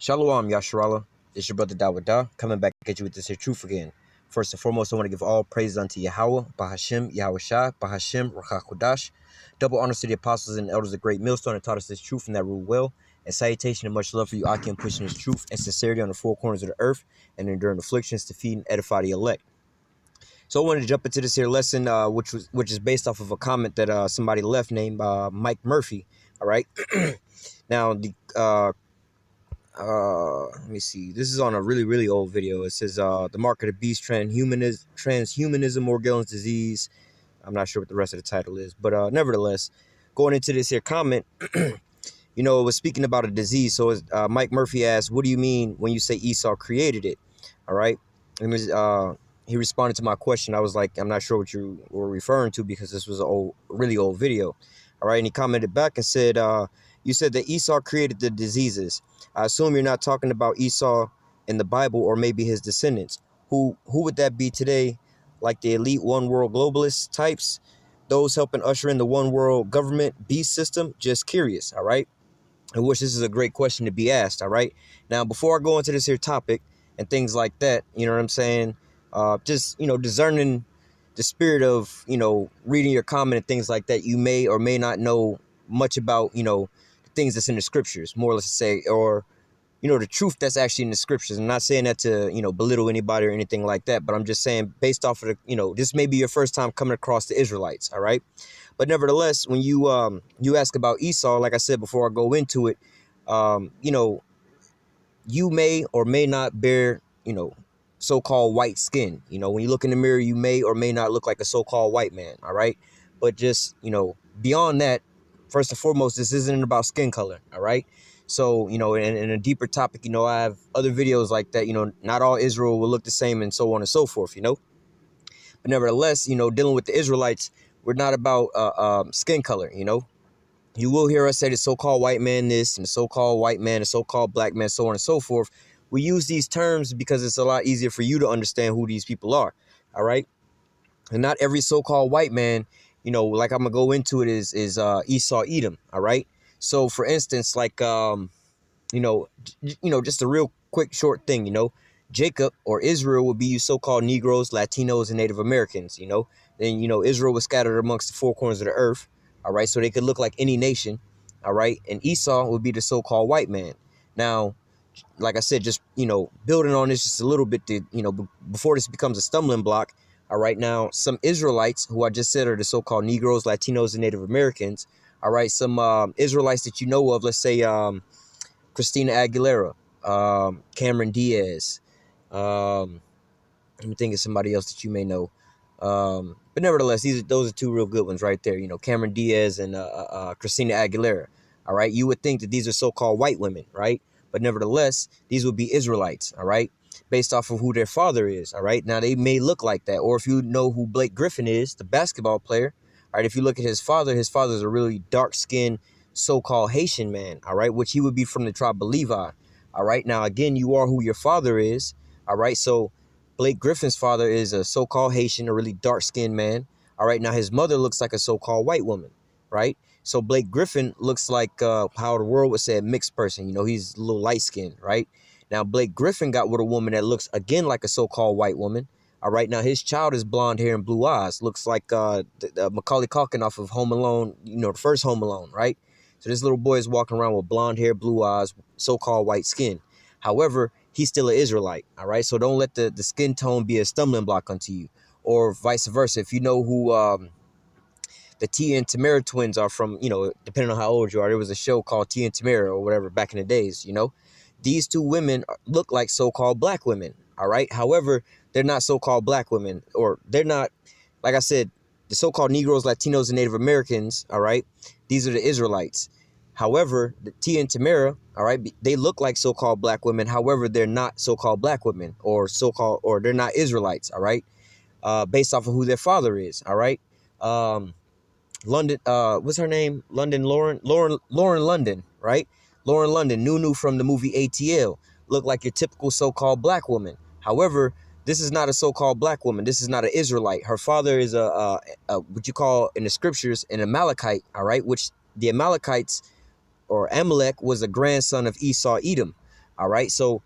Shalom, Yasharallah. It's your brother Dawada, coming back at you with this here truth again. First and foremost, I want to give all praises unto Yahweh, Bahashim, Yahweh Shah, Bahashim, Rachakodash. Double honors to the apostles and elders of Great Millstone that taught us this truth and that rule well. And salutation and much love for you, Akim, pushing this truth and sincerity on the four corners of the earth and enduring afflictions to feed and edify the elect. So I wanted to jump into this here lesson, which is based off of a comment that somebody left named Mike Murphy. All right. Now let me see. This is on a really old video. It says the mark of the beast, transhumanism, Morgellons disease. I'm not sure what the rest of the title is, but nevertheless, going into this here comment, it was speaking about a disease. So Mike Murphy asked, "What do you mean when you say Esau created it?" All right, and he responded to my question. I was like, "I'm not sure what you were referring to because this was a really old video." All right, and he commented back and said, "You said that Esau created the diseases. I assume you're not talking about Esau in the Bible or maybe his descendants. Who would that be today? Like the elite one world globalist types? Those helping usher in the one world government beast system? Just curious." All right. I wish this is a great question to be asked. All right. Now, before I go into this here topic and things like that, you know what I'm saying? Just, discerning the spirit of, reading your comment and things like that. You may or may not know much about, the things that's in the scriptures, more or less to say, or, the truth that's actually in the scriptures. I'm not saying that to, belittle anybody or anything like that, but I'm just saying based off of the, this may be your first time coming across the Israelites. All right. But nevertheless, when you ask about Esau, like I said before I go into it, you may or may not bear, so-called white skin. When you look in the mirror, you may or may not look like a so-called white man. All right. But just, beyond that, first and foremost, this isn't about skin color. All right. So, in a deeper topic, I have other videos like that. Not all Israel will look the same and so on and so forth, But nevertheless, dealing with the Israelites, we're not about skin color, You will hear us say the so-called white man this and the so-called white man, the so-called black man, so on and so forth. We use these terms because it's a lot easier for you to understand who these people are. All right. And not every so-called white man, like I'm gonna go into it is Esau Edom. All right. So for instance, like just a real quick short thing, Jacob or Israel would be you so-called Negroes, Latinos, and Native Americans, Then, Israel was scattered amongst the four corners of the earth. All right. So they could look like any nation. All right. And Esau would be the so-called white man. Now, like I said, just, building on this just a little bit to, before this becomes a stumbling block. All right. Now, some Israelites who I just said are the so-called Negroes, Latinos, and Native Americans. All right. Some Israelites that you know of, let's say Christina Aguilera, Cameron Diaz. Let me think of somebody else that you may know. But nevertheless, those are two real good ones right there. Cameron Diaz and Christina Aguilera. All right. You would think that these are so-called white women, right? But nevertheless, these would be Israelites. All right. Based off of who their father is. All right. Now, they may look like that. Or if you know who Blake Griffin is, the basketball player. All right. If you look at his father's a really dark-skinned so-called Haitian man. All right. Which he would be from the tribe of Levi. All right. Now, again, you are who your father is. All right. So Blake Griffin's father is a so-called Haitian, a really dark-skinned man. All right. Now, his mother looks like a so-called white woman. Right. So Blake Griffin looks like how the world would say a mixed person. He's a little light-skinned. Right. Now, Blake Griffin got with a woman that looks, again, like a so-called white woman. All right. Now, his child is blonde hair and blue eyes. Looks like Macaulay Culkin off of Home Alone, the first Home Alone. Right. So this little boy is walking around with blonde hair, blue eyes, so-called white skin. However, he's still an Israelite. All right. So don't let the skin tone be a stumbling block unto you, or vice versa. If you know who the Tia and Tamara twins are from, depending on how old you are, there was a show called Tia and Tamara or whatever back in the days. These two women look like so-called black women. All right. However, they're not so-called black women, or they're not, like I said, the so-called Negroes, Latinos, and Native Americans. All right. These are the Israelites. However, the Tia and Tamara, all right, they look like so-called black women. However, they're not so-called black women, or they're not Israelites. All right. Based off of who their father is. All right. London, what's her name? Lauren London, right? Lauren London, Nunu from the movie ATL, looked like your typical so-called black woman. However, this is not a so-called black woman. This is not an Israelite. Her father is a what you call in the scriptures an Amalekite, all right? Which the Amalekites, or Amalek, was a grandson of Esau Edom. All right. So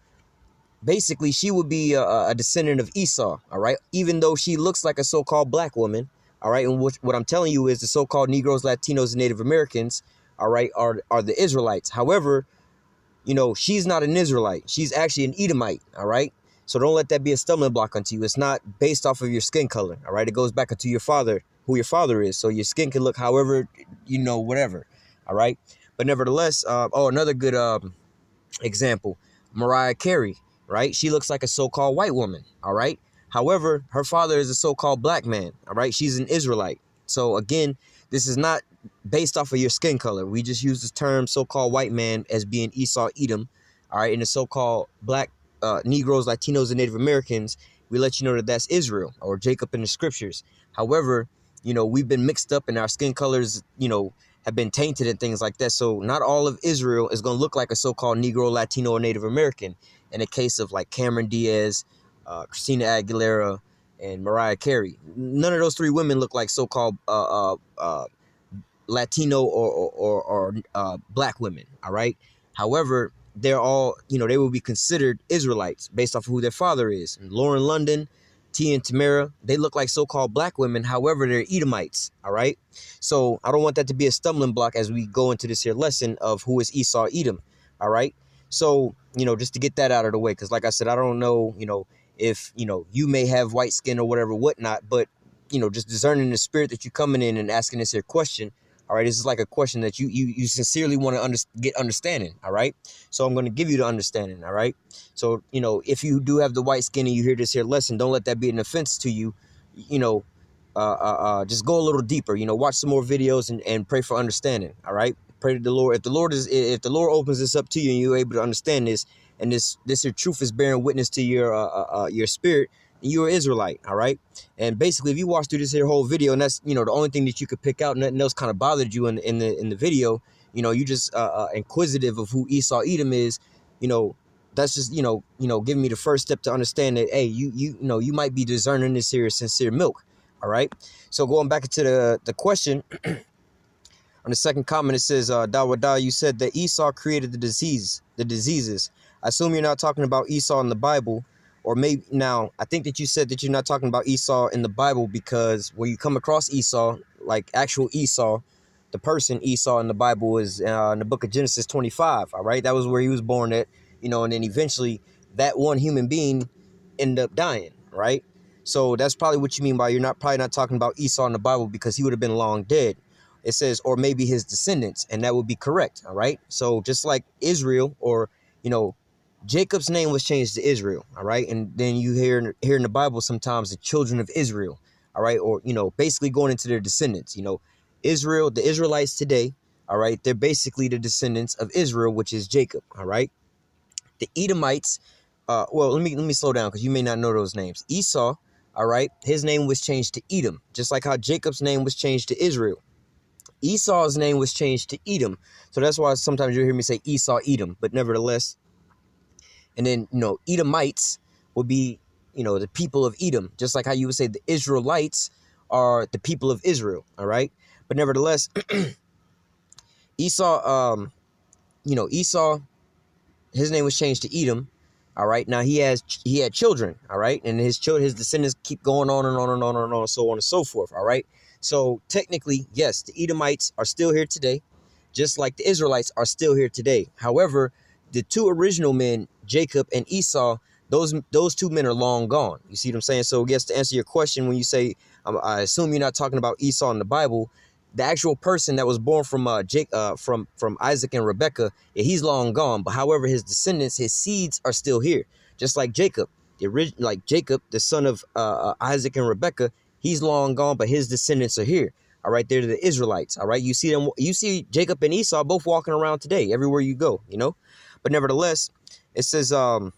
basically, she would be a descendant of Esau. All right. Even though she looks like a so-called black woman. All right. And what I'm telling you is the so-called Negroes, Latinos, and Native Americans, all right, are the Israelites. However, you know, she's not an Israelite. She's actually an Edomite, all right? So don't let that be a stumbling block unto you. It's not based off of your skin color, all right? It goes back into your father, who your father is. So your skin can look however, you know, whatever, all right? But nevertheless, another good example, Mariah Carey, right? She looks like a so-called white woman, all right? However, her father is a so-called black man, all right? She's an Israelite. So again, this is not based off of your skin color. We just use the term so-called white man as being Esau Edom, all right? And the so-called black Negroes, Latinos, and Native Americans, we let you know that that's Israel or Jacob in the scriptures. However, you know, we've been mixed up and our skin colors, you know, have been tainted and things like that. So not all of Israel is going to look like a so-called Negro, Latino, or Native American. In the case of like Cameron Diaz, Christina Aguilera, and Mariah Carey, none of those three women look like so-called Latino or black women. All right. However, they're all, you know, they will be considered Israelites based off of who their father is. And Lauren London, T and Tamara, they look like so-called black women. However, they're Edomites. All right. So I don't want that to be a stumbling block as we go into this here lesson of who is Esau Edom. All right. So, you know, just to get that out of the way, because like I said, I don't know, you know, if, you know, you may have white skin or whatever, whatnot, but, you know, just discerning the spirit that you're coming in and asking this here question. All right, this is like a question that you sincerely want to get understanding. All right, so I'm going to give you the understanding. All right, so you know, if you do have the white skin and you hear this here lesson, don't let that be an offense to you. You know, just go a little deeper. You know, watch some more videos and pray for understanding. All right, pray to the Lord. If the Lord opens this up to you and you're able to understand this, and this here truth is bearing witness to your spirit, you're an Israelite, all right? And basically, if you watch through this here whole video, and that's, you know, the only thing that you could pick out, nothing else kind of bothered you in the video, you know, you just inquisitive of who Esau Edom is, you know, that's just, you know, giving me the first step to understand that, hey, you know, you might be discerning this here sincere milk, all right? So going back to the question, on the second comment, it says, Dawada, you said that Esau created the diseases. I assume you're not talking about Esau in the Bible. Or maybe now, I think that you said that you're not talking about Esau in the Bible because when you come across Esau, like actual Esau, the person Esau in the Bible is in the book of Genesis 25. All right. That was where he was born at, you know, and then eventually that one human being ended up dying. Right. So that's probably what you mean by you're probably not talking about Esau in the Bible because he would have been long dead. It says, or maybe his descendants, and that would be correct. All right. So just like Israel or, you know, Jacob's name was changed to Israel, all right? And then you hear in the Bible sometimes the children of Israel, all right? Or, you know, basically going into their descendants, you know, Israel, the Israelites today, all right? They're basically the descendants of Israel, which is Jacob, all right? The Edomites, well, let me slow down because you may not know those names. Esau, all right? His name was changed to Edom, just like how Jacob's name was changed to Israel. Esau's name was changed to Edom. So that's why sometimes you'll hear me say Esau Edom, but nevertheless. And then, you know, Edomites would be, you know, the people of Edom, just like how you would say the Israelites are the people of Israel. All right. But nevertheless, Esau, you know, Esau, his name was changed to Edom. All right. Now he had children. All right. And his descendants keep going on and on and on and on, so on and so forth. All right. So technically, yes, the Edomites are still here today, just like the Israelites are still here today. However, the two original men, Jacob and Esau, those two men are long gone. You see what I'm saying? So I guess to answer your question, when you say, I assume you're not talking about Esau in the Bible, the actual person that was born from from Isaac and Rebekah, yeah, he's long gone. But however, his descendants, his seeds are still here, just like Jacob. Like Jacob, the son of Isaac and Rebekah, he's long gone, but his descendants are here. All right, they're the Israelites. All right, you see them. You see Jacob and Esau both walking around today, everywhere you go. You know. But nevertheless, it says, who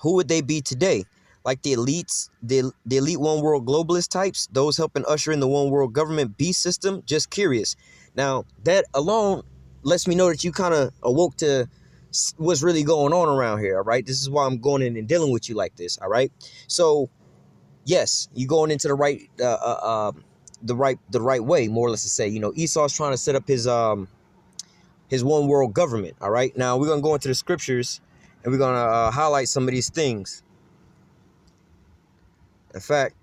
would they be today? Like the elites, the elite one world globalist types, those helping usher in the one world government beast system? Just curious. Now, that alone lets me know that you kind of awoke to what's really going on around here. All right. This is why I'm going in and dealing with you like this. All right. So, yes, you're going into the right way, more or less to say. You know, Esau's trying to set up his one world government. All right. Now we're going to go into the scriptures and we're gonna highlight some of these things. In fact,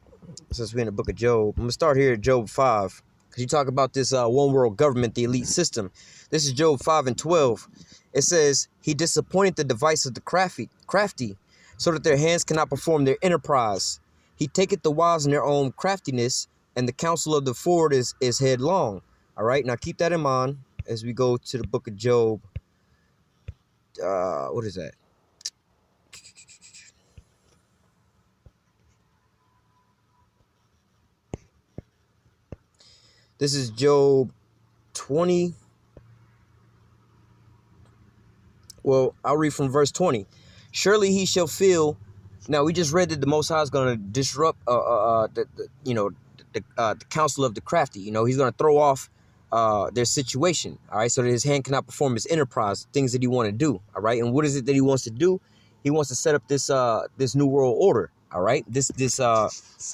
since we're in the book of Job, I'm gonna start here at Job 5, because you talk about this one world government, the elite system. This is Job 5 and 12. It says, "He disappointed the device of the crafty, so that their hands cannot perform their enterprise. He taketh the wise in their own craftiness, and the counsel of the forward is headlong." All right, now keep that in mind as we go to the book of Job. What is that? This is Job 20. Well, I'll read from verse 20. "Surely he shall feel." Now we just read that the Most High is going to disrupt, the counsel of the crafty. He's going to throw off their situation. All right, so that his hand cannot perform his enterprise, things that he want to do. All right, and what is it that he wants to do? He wants to set up this new world order. All right, this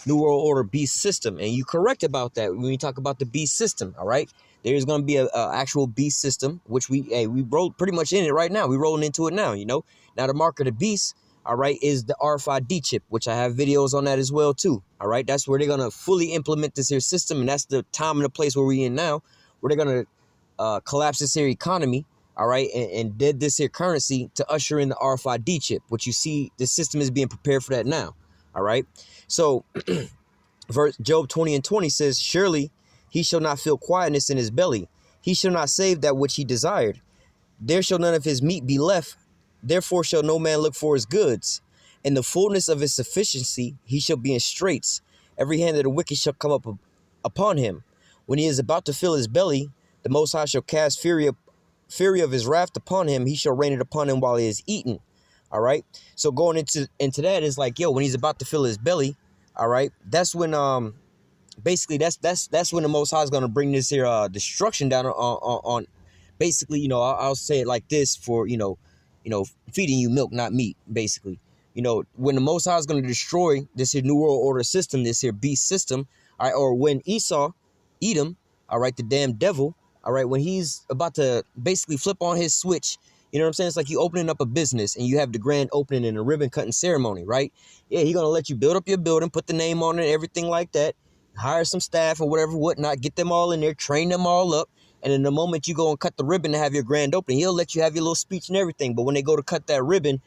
new world order beast system, and you correct about that when you talk about the beast system. All right. There's going to be a actual beast system, which we roll pretty much in it right now. We're rolling into it now, Now, the mark of the beast, all right, is the RFID chip, which I have videos on that as well, too. All right, that's where they're going to fully implement this here system, and that's the time and the place where we're in now, where they're going to collapse this here economy, all right, and dead this here currency to usher in the RFID chip, which you see the system is being prepared for that now, all right? So, Job 20 and 20 says, "Surely he shall not feel quietness in his belly. He shall not save that which he desired. There shall none of his meat be left. Therefore shall no man look for his goods. In the fullness of his sufficiency he shall be in straits. Every hand of the wicked shall come up upon him. When he is about to fill his belly, the Most High shall cast fury of his wrath upon him. He shall rain it upon him while he is eaten." All right. So going into that is like, when he's about to fill his belly, all right, that's when basically that's when the Most High is going to bring this here destruction down on basically, I'll say it like this for feeding you milk, not meat, basically. When the Most High is going to destroy this here new world order system, this here beast system, all right, or when Esau Edom, all right, the damn devil, all right, when he's about to basically flip on his switch, you know what I'm saying? It's like you opening up a business and you have the grand opening and a ribbon cutting ceremony, right? Yeah, he's going to let you build up your building, put the name on it, everything like that, hire some staff or whatever, whatnot, get them all in there, train them all up. And in the moment you go and cut the ribbon to have your grand opening, he'll let you have your little speech and everything. But when they go to cut that ribbon,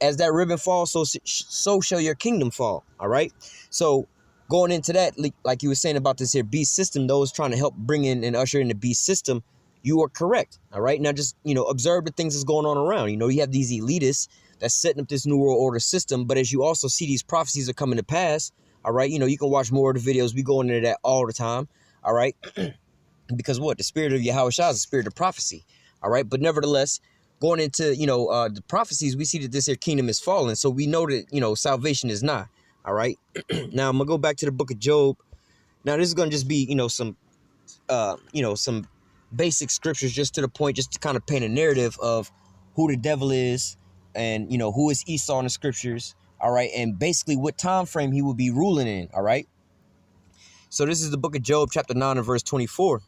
as that ribbon falls, so shall your kingdom fall. All right. So going into that, like you were saying about this here beast system, those trying to help bring in and usher in the beast system, you are correct. All right. Now just, observe the things that's going on around. You have these elitists that's setting up this new world order system. But as you also see these prophecies are coming to pass. All right. You can watch more of the videos. We go into that all the time. All right. Because the spirit of Yahushua is the spirit of prophecy. All right. But nevertheless, going into, the prophecies, we see that this here kingdom is falling. So we know that, salvation is not. All right. Now I'm going to go back to the book of Job. Now this is going to just be, some basic scriptures just to the point, just to kind of paint a narrative of who the devil is and, who is Esau in the scriptures. All right. And basically what time frame he will be ruling in. All right. So this is the book of Job, chapter 9 and verse 24.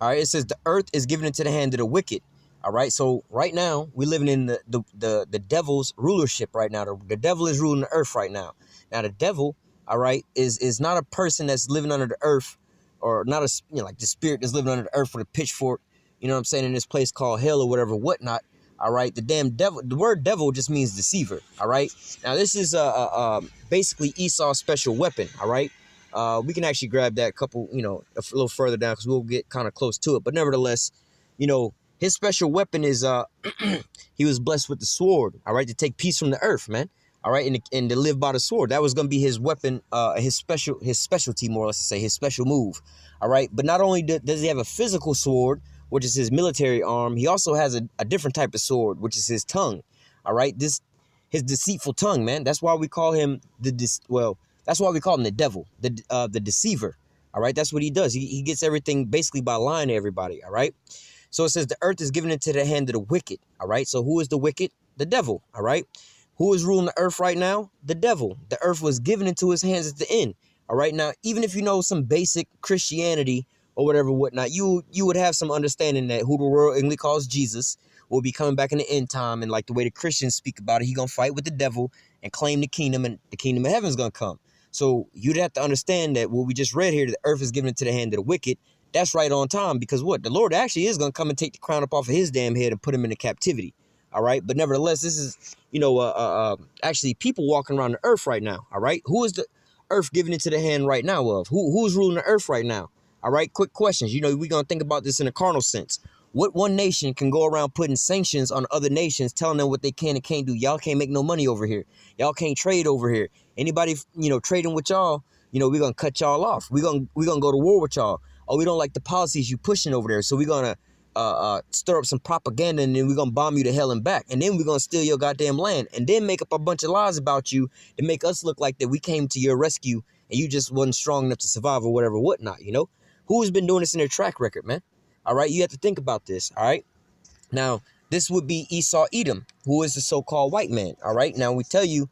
All right. It says the earth is given into the hand of the wicked. All right. So right now we're living in the devil's rulership right now. The devil is ruling the earth right now. Now the devil, all right, is not a person that's living under the earth, or not like the spirit that's living under the earth with a pitchfork, you know what I'm saying, in this place called hell or whatever, whatnot. All right. The damn devil, the word devil just means deceiver. All right. Now this is basically Esau's special weapon. All right. We can actually grab that couple, a little further down because we'll get kind of close to it. But nevertheless, his special weapon is he was blessed with the sword. All right. To take peace from the earth, man. All right. And to live by the sword. That was going to be his weapon, his specialty, more or less to say, his special move. All right. But not only does he have a physical sword, which is his military arm, he also has a different type of sword, which is his tongue. All right. His deceitful tongue, man. That's why we call him that's why we call him the devil, the deceiver. All right. That's what he does. He gets everything basically by lying to everybody. All right. So it says the earth is given into the hand of the wicked. All right. So who is the wicked? The devil. All right. Who is ruling the earth right now? The devil. The earth was given into his hands at the end. All right. Now, even if you know some basic Christianity or whatever, whatnot, you would have some understanding that who the world English calls Jesus, will be coming back in the end time, and like the way the Christians speak about it, he gonna fight with the devil and claim the kingdom, and the kingdom of heaven is gonna come. So you'd have to understand that what we just read here, the earth is given into the hand of the wicked. That's right on time, because what? The Lord actually is gonna come and take the crown up off of his damn head and put him into captivity. All right, but nevertheless, this is actually people walking around the earth right now. All right, who is the earth given into the hand right now of? Who's ruling the earth right now? All right, quick questions. We're gonna think about this in a carnal sense. What one nation can go around putting sanctions on other nations, telling them what they can and can't do? Y'all can't make no money over here. Y'all can't trade over here. Anybody, trading with y'all, we're gonna cut y'all off. We're gonna go to war with y'all. Oh, we don't like the policies you pushing over there, so we're gonna stir up some propaganda, and then we're gonna bomb you to hell and back, and then we're gonna steal your goddamn land, and then make up a bunch of lies about you to make us look like that we came to your rescue and you just wasn't strong enough to survive or whatever, whatnot. Who's been doing this in their track record, man? All right, you have to think about this. All right, now this would be Esau Edom, who is the so-called white man. All right, now we tell you,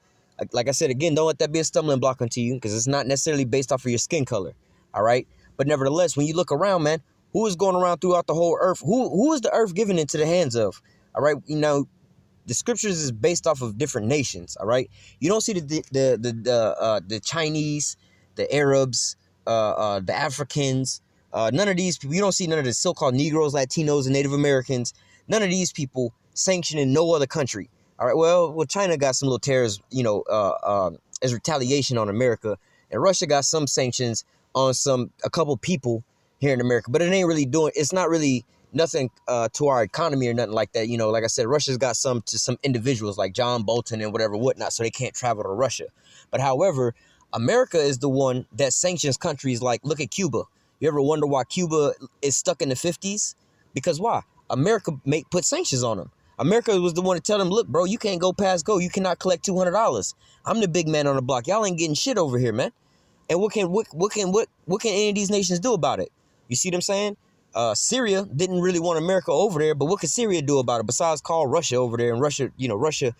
like I said again, don't let that be a stumbling block onto you, because it's not necessarily based off of your skin color. All right, but nevertheless, when you look around, man, who is going around throughout the whole earth? Who is the earth given into the hands of? All right, the scriptures is based off of different nations. All right, you don't see the Chinese, the Arabs, the Africans, none of these people. You don't see none of the so-called Negroes, Latinos, and Native Americans. None of these people sanctioned in no other country. All right, well, China got some little terrors, as retaliation on America, and Russia got some sanctions on a couple people here in America, but it's not really nothing to our economy or nothing like that. Like I said, Russia's got some to some individuals like John Bolton and whatnot, so they can't travel to Russia. But however, America is the one that sanctions countries like, look at Cuba. You ever wonder why Cuba is stuck in the 50s? Because why? America put sanctions on them. America was the one to tell them, look, bro, you can't go past go. You cannot collect $200. I'm the big man on the block. Y'all ain't getting shit over here, man. And what can any of these nations do about it? You see what I'm saying? Syria didn't really want America over there, but what could Syria do about it besides call Russia over there? And Russia, Russia,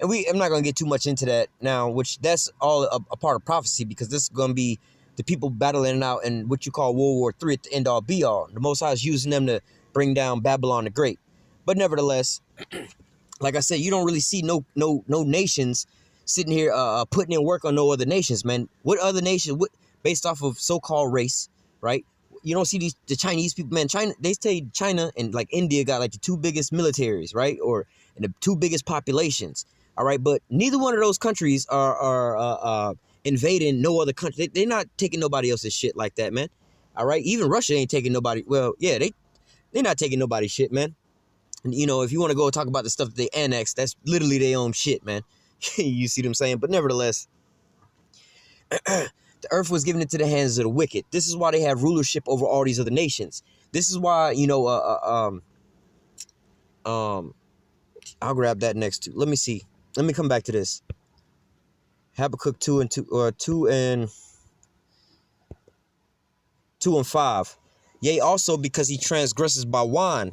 and I'm not going to get too much into that now, which that's all a part of prophecy, because this is going to be the people battling it out in what you call World War III at the end all be all. The Most High is using them to bring down Babylon the Great. But nevertheless, like I said, you don't really see no nations sitting here putting in work on no other nations, man. What other nation, based off of so-called race, right? You don't see the Chinese people, man. China, they say China and like India got like the two biggest militaries, right? And the two biggest populations, all right? But neither one of those countries are invading no other country. They're not taking nobody else's shit like that, man. All right? Even Russia ain't taking nobody. Well, yeah, they're not taking nobody's shit, man. And, if you want to go talk about the stuff that they annexed, that's literally their own shit, man. You see what I'm saying? But nevertheless, the earth was given into the hands of the wicked. This is why they have rulership over all these other nations. This is why, I'll grab that next to. Let me see. Let me come back to this. Habakkuk 2 and 5. Yea, also because he transgresses by wine.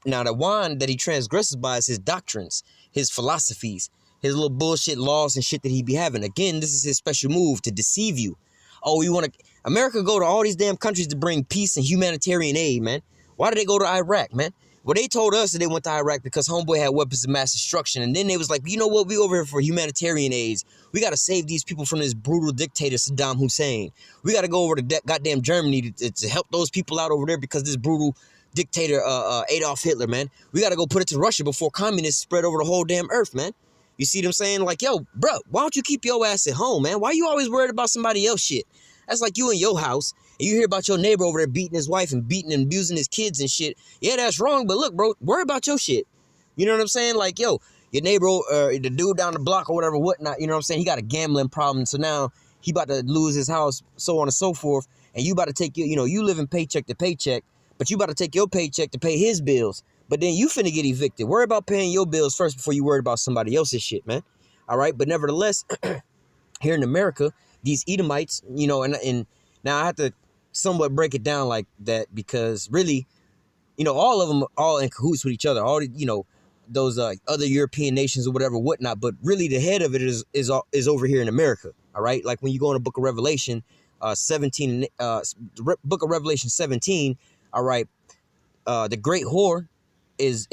Now the wine that he transgresses by is his doctrines, his philosophies, his little bullshit laws and shit that he be having. Again, this is his special move to deceive you. Oh, America go to all these damn countries to bring peace and humanitarian aid, man. Why did they go to Iraq, man? Well, they told us that they went to Iraq because homeboy had weapons of mass destruction. And then they was like, you know what? We over here for humanitarian aids. We got to save these people from this brutal dictator, Saddam Hussein. We got to go over to goddamn Germany to help those people out over there because this brutal dictator, Adolf Hitler, man. We got to go put it to Russia before communists spread over the whole damn earth, man. You see what I'm saying? Like, yo, bro, why don't you keep your ass at home, man? Why you always worried about somebody else shit? That's like you in your house, and you hear about your neighbor over there beating his wife and beating and abusing his kids and shit. Yeah, that's wrong, but look, bro, worry about your shit. You know what I'm saying? Like, yo, your neighbor, the dude down the block or whatever, whatnot, you know what I'm saying? He got a gambling problem, so now he about to lose his house, so on and so forth, and you about to take you living paycheck to paycheck, but you about to take your paycheck to pay his bills, but then you finna get evicted. Worry about paying your bills first before you worry about somebody else's shit, man. All right, but nevertheless, here in America, these Edomites, and now I have to somewhat break it down like that because really, all of them are all in cahoots with each other. All those other European nations or whatever, whatnot. But really, the head of it is over here in America. All right, like when you go in the Book of Revelation, 17, Book of Revelation 17. All right, the great whore is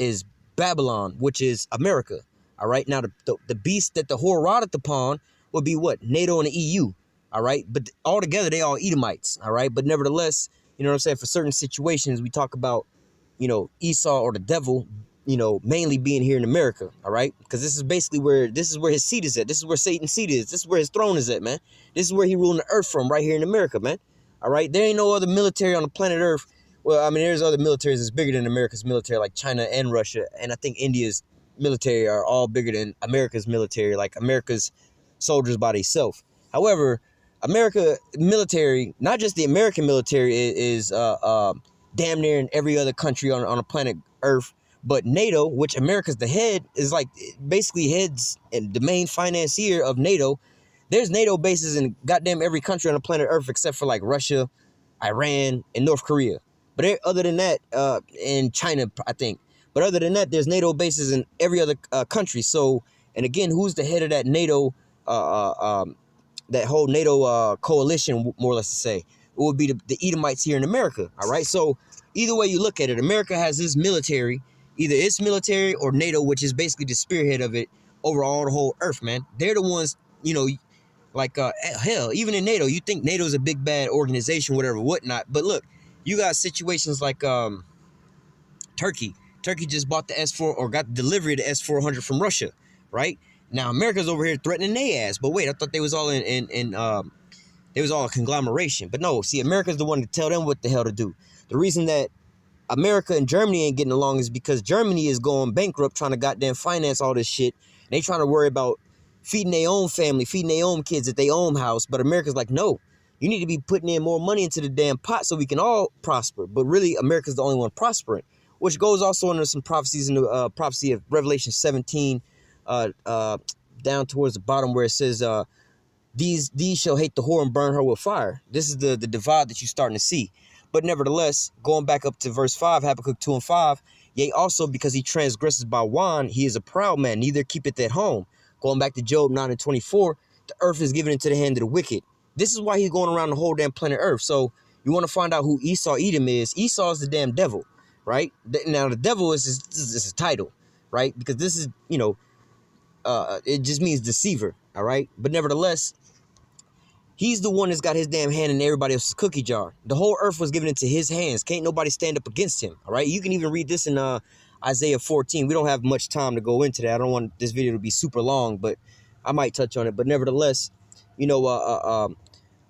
Babylon, which is America. All right. Now, the beast that the whore rideth upon would be what? NATO and the EU. All right. But altogether, they all Edomites. All right. But nevertheless, you know what I'm saying? For certain situations, we talk about, you know, Esau or the devil, you know, mainly being here in America. All right. Because this is basically where his seat is at. This is where Satan's seat is. This is where his throne is at, man. This is where he ruling the earth from, right here in America, man. All right. There ain't no other military on the planet Earth. Well, I mean, there's other militaries that's bigger than America's military, like China and Russia. And I think India's military are all bigger than America's military, like America's soldiers by themselves. However, America military, not just the American military, is damn near in every other country on the planet Earth. But NATO, which America's the head, is like basically heads and the main financier of NATO. There's NATO bases in goddamn every country on the planet Earth except for like Russia, Iran, and North Korea. But other than that, in China, I think. But other than that, there's NATO bases in every other country. So, and again, who's the head of that NATO, that whole NATO coalition, more or less to say? It would be the Edomites here in America, all right? So, either way you look at it, America has this military, either its military or NATO, which is basically the spearhead of it over all the whole earth, man. They're the ones, you know, like, hell, even in NATO, you think NATO's a big bad organization, whatever, whatnot. But look, you got situations like Turkey. Turkey just bought the S-4 or got the delivery of the S-400 from Russia, right? Now America's over here threatening their ass. But wait, I thought they was all they was all a conglomeration. But no, see, America's the one to tell them what the hell to do. The reason that America and Germany ain't getting along is because Germany is going bankrupt trying to goddamn finance all this shit. And they trying to worry about feeding their own family, feeding their own kids at their own house. But America's like, no. You need to be putting in more money into the damn pot so we can all prosper. But really, America's the only one prospering, which goes also into some prophecies in the prophecy of Revelation 17, down towards the bottom where it says, these shall hate the whore and burn her with fire. This is the divide that you're starting to see. But nevertheless, going back up to verse 5, Habakkuk 2 and 5, yea, also because he transgresses by wine, he is a proud man, neither keepeth at home. Going back to Job 9 and 24, the earth is given into the hand of the wicked. This is why he's going around the whole damn planet Earth. So you want to find out who Esau Edom is. Esau is the damn devil, right? Now, the devil is his title, right? Because this is, you know, it just means deceiver, all right? But nevertheless, he's the one that's got his damn hand in everybody else's cookie jar. The whole earth was given into his hands. Can't nobody stand up against him, all right? You can even read this in Isaiah 14. We don't have much time to go into that. I don't want this video to be super long, but I might touch on it. But nevertheless, you know,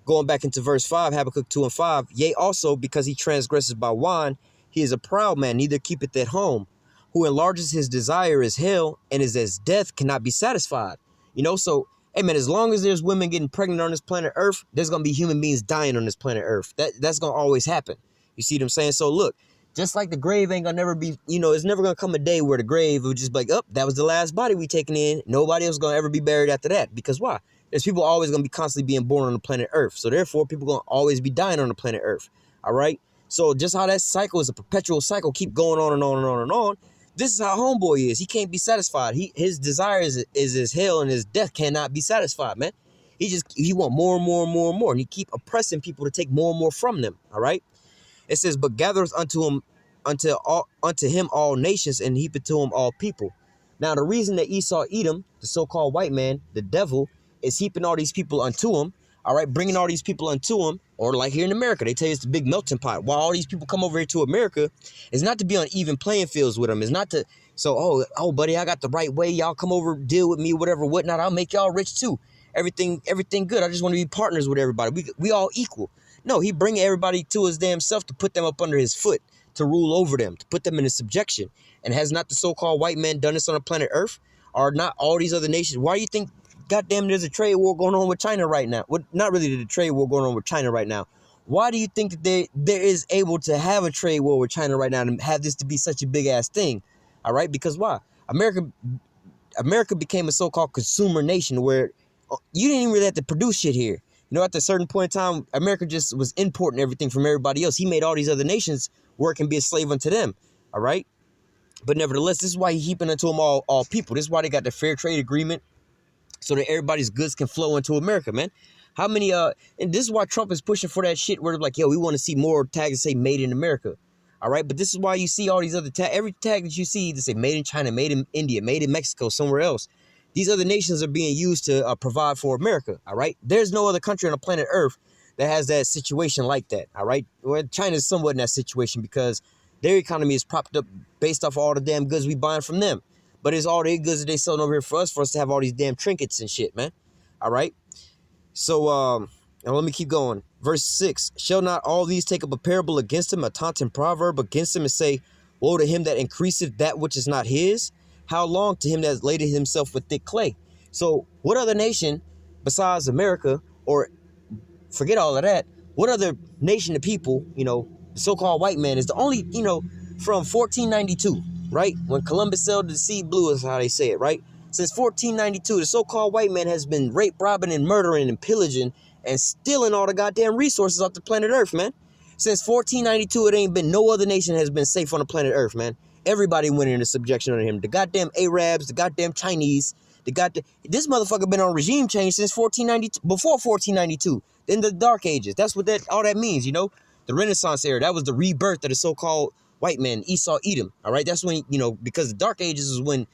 going back into verse 5, Habakkuk 2 and 5, yea, also because he transgresses by wine, he is a proud man, neither keepeth at home, who enlarges his desire is hell, and is as death cannot be satisfied. You know, so, hey, man, as long as there's women getting pregnant on this planet Earth, there's going to be human beings dying on this planet Earth. That's going to always happen. You see what I'm saying? So, look, just like the grave ain't going to never be, you know, it's never going to come a day where the grave will just be like, oh, that was the last body we taken in. Nobody else going to ever be buried after that. Because why? There's people always going to be constantly being born on the planet Earth. So therefore, people going to always be dying on the planet Earth. All right. So just how that cycle is a perpetual cycle, keep going on and on and on and on. This is how homeboy is. He can't be satisfied. His desire is his hell, and his death cannot be satisfied, man. He want more and more and more and more. And he keep oppressing people to take more and more from them. All right. It says, but gathereth unto him all nations, and heapeth to him all people. Now, the reason that Esau Edom, the so-called white man, the devil, is heaping all these people unto him, all right, bringing all these people unto him, or like here in America, they tell you it's the big melting pot. While all these people come over here to America, it's not to be on even playing fields with them. It's not to, so, oh, buddy, I got the right way. Y'all come over, deal with me, whatever, whatnot. I'll make y'all rich too. Everything good. I just want to be partners with everybody. We all equal. No, he bring everybody to his damn self to put them up under his foot, to rule over them, to put them in a subjection. And has not the so-called white man done this on the planet Earth? Are not all these other nations? Why do you think, goddamn, there's a trade war going on with China right now? Well, not really the trade war going on with China right now. Why do you think that there is able to have a trade war with China right now and have this to be such a big-ass thing? All right? Because why? America became a so-called consumer nation where you didn't even really have to produce shit here. You know, at a certain point in time, America just was importing everything from everybody else. He made all these other nations work and be a slave unto them. All right? But nevertheless, this is why he's heaping unto them all people. This is why they got the fair trade agreement, so that everybody's goods can flow into America, man. How many, and this is why Trump is pushing for that shit where they're like, yo, we want to see more tags that say made in America. All right, but this is why you see all these other every tag that you see, they say made in China, made in India, made in Mexico, somewhere else. These other nations are being used to provide for America. All right, there's no other country on the planet Earth that has that situation like that. All right, well, China is somewhat in that situation because their economy is propped up based off all the damn goods we buying from them. But it's all the goods that they selling over here for us to have all these damn trinkets and shit, man. All right. So, now let me keep going. Verse 6, shall not all these take up a parable against him, a taunting proverb against him, and say, woe to him that increaseth that which is not his? How long to him that has laded himself with thick clay? So, what other nation besides America, or forget all of that, what other nation of people, the so-called white man is the only, from 1492, right? When Columbus sailed the sea blue is how they say it, right? Since 1492, the so-called white man has been rape, robbing, and murdering and pillaging and stealing all the goddamn resources off the planet Earth, man. Since 1492, it ain't been no other nation has been safe on the planet Earth, man. Everybody went into subjection under him. The goddamn Arabs, the goddamn Chinese, this motherfucker been on regime change since 1492, before 1492, in the Dark Ages. That's what all that means, The Renaissance era, that was the rebirth of the so-called white man, Esau Edom, all right? That's when, because the Dark Ages is when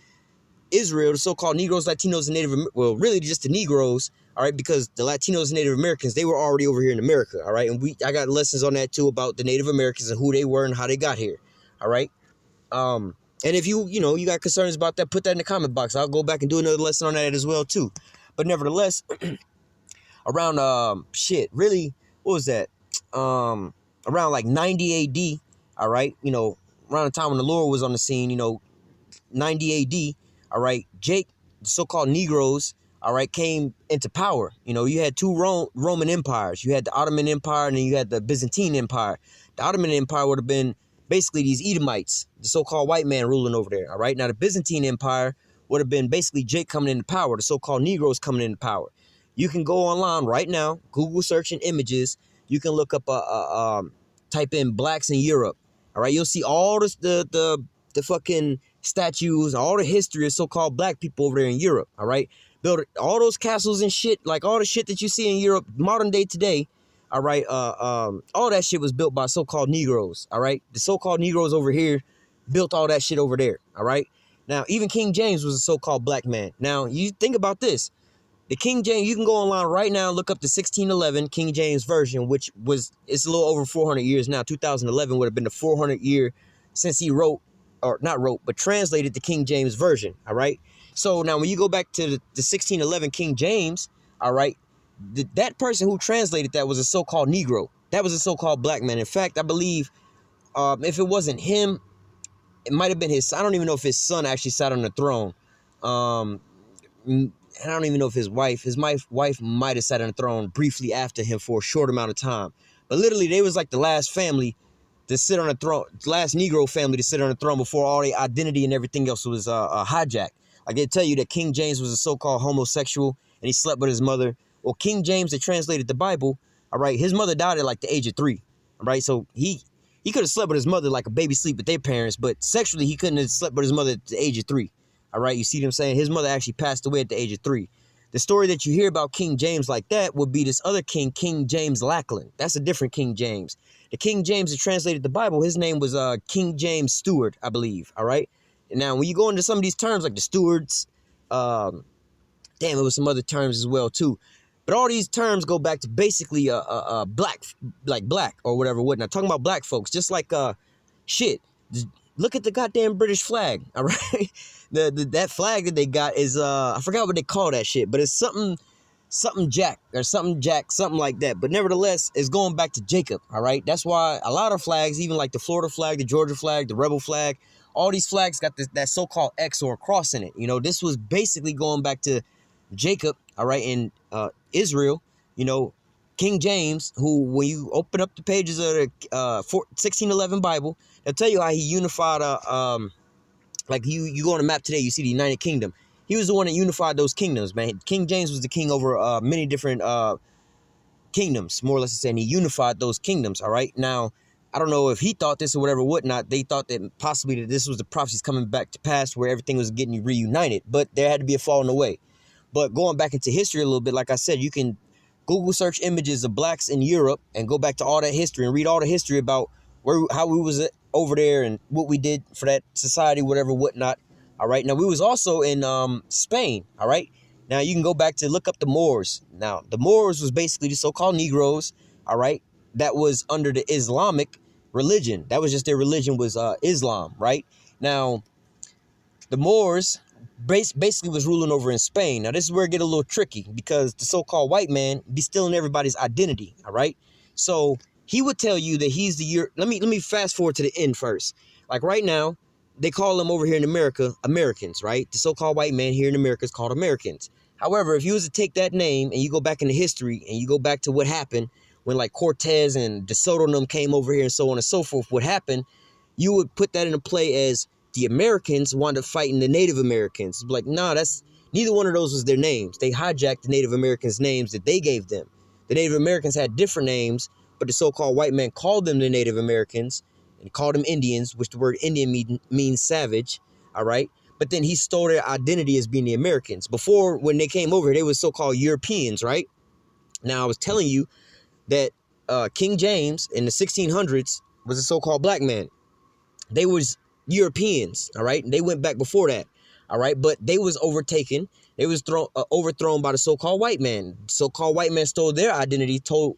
Israel, the so-called Negroes, Latinos, and well, really just the Negroes, all right, because the Latinos and Native Americans, they were already over here in America, all right, and I got lessons on that too about the Native Americans and who they were and how they got here, all right, and if you got concerns about that, put that in the comment box. I'll go back and do another lesson on that as well too, but nevertheless, around really, what was that, around like 90 AD, all right, around the time when the Lord was on the scene, 90 AD, all right, Jake, the so-called Negroes, all right, came into power. You had two Roman empires. You had the Ottoman Empire and then you had the Byzantine Empire. The Ottoman Empire would have been basically these Edomites, the so-called white man ruling over there, all right? Now, the Byzantine Empire would have been basically Jake coming into power, the so-called Negroes coming into power. You can go online right now, Google searching images. You can look up, type in blacks in Europe, all right? You'll see all this, the fucking statues, all the history of so-called black people over there in Europe, all right? Built all those castles and shit, like all the shit that you see in Europe, modern day today, all right? All that shit was built by so-called Negroes, all right? The so-called Negroes over here built all that shit over there, all right? Now, even King James was a so-called black man. Now, you think about this. The King James, you can go online right now and look up the 1611 King James Version, it's a little over 400 years now. 2011 would have been the 400 year since he translated the King James Version, all right? So now when you go back to the 1611 King James, all right, that person who translated that was a so-called Negro. That was a so-called black man. In fact, I believe if it wasn't him, it might have been I don't even know if his son actually sat on the throne. And I don't even know if his wife might have sat on the throne briefly after him for a short amount of time. But literally, they was like the last family to sit on the throne, last Negro family to sit on the throne before all the identity and everything else was hijacked. Like they tell you that King James was a so-called homosexual and he slept with his mother. Well, King James that translated the Bible, all right, his mother died at like the age of 3, all right? So he could have slept with his mother like a baby sleep with their parents, but sexually he couldn't have slept with his mother at the age of 3, all right? You see what I'm saying? His mother actually passed away at the age of 3. The story that you hear about King James like that would be this other king, King James Lackland. That's a different King James. The King James that translated the Bible, his name was King James Stewart, I believe, all right? And now, when you go into some of these terms, like the stewards, it was some other terms as well, too. But all these terms go back to basically black, like black or whatever, whatnot. Talking about black folks, just like, look at the goddamn British flag, all right? That flag that they got is, I forgot what they call that shit, but it's something Jack, something like that. But nevertheless, it's going back to Jacob, all right? That's why a lot of flags, even like the Florida flag, the Georgia flag, the rebel flag, all these flags got that so-called X or a cross in it. This was basically going back to Jacob, all right, and Israel, King James, who, when you open up the pages of the 1611 Bible, they'll tell you how he unified, like you go on a map today, you see the United Kingdom. He was the one that unified those kingdoms, man. King James was the king over many different kingdoms, more or less saying he unified those kingdoms, all right? Now, I don't know if he thought this or whatever, whatnot. They thought that possibly that this was the prophecies coming back to pass where everything was getting reunited, but there had to be a fall in the way. But going back into history a little bit, like I said, you can Google search images of blacks in Europe and go back to all that history and read all the history about how we was over there and what we did for that society, whatever, whatnot. All right. Now, we was also in Spain. All right. Now, you can go back to look up the Moors. Now, the Moors was basically the so-called Negroes. All right. That was under the Islamic religion. That was just their religion was Islam. Right. Now, the Moors basically was ruling over in Spain. Now, this is where it get a little tricky because the so-called white man be stealing everybody's identity. All right. So he would tell you that he's the year. Let me fast forward to the end first. Like right now, they call them over here in America Americans, right? The so-called white man here in America is called Americans. However, if you was to take that name and you go back into history and you go back to what happened when like Cortez and De Soto and them came over here and so on and so forth, what happened, you would put that into play as the Americans wound up fighting the Native Americans. Like, nah, that's neither one of those was their names. They hijacked the Native Americans' names that they gave them. The Native Americans had different names, but the so-called white man called them the Native Americans and called them Indians, which the word Indian means savage, all right? But then he stole their identity as being the Americans. Before, when they came over here, they were so-called Europeans, right? Now, I was telling you that King James in the 1600s was a so-called black man. They was Europeans, all right? And they went back before that, all right? But they was overtaken. They was overthrown by the so-called white man. So-called white man stole their identity, told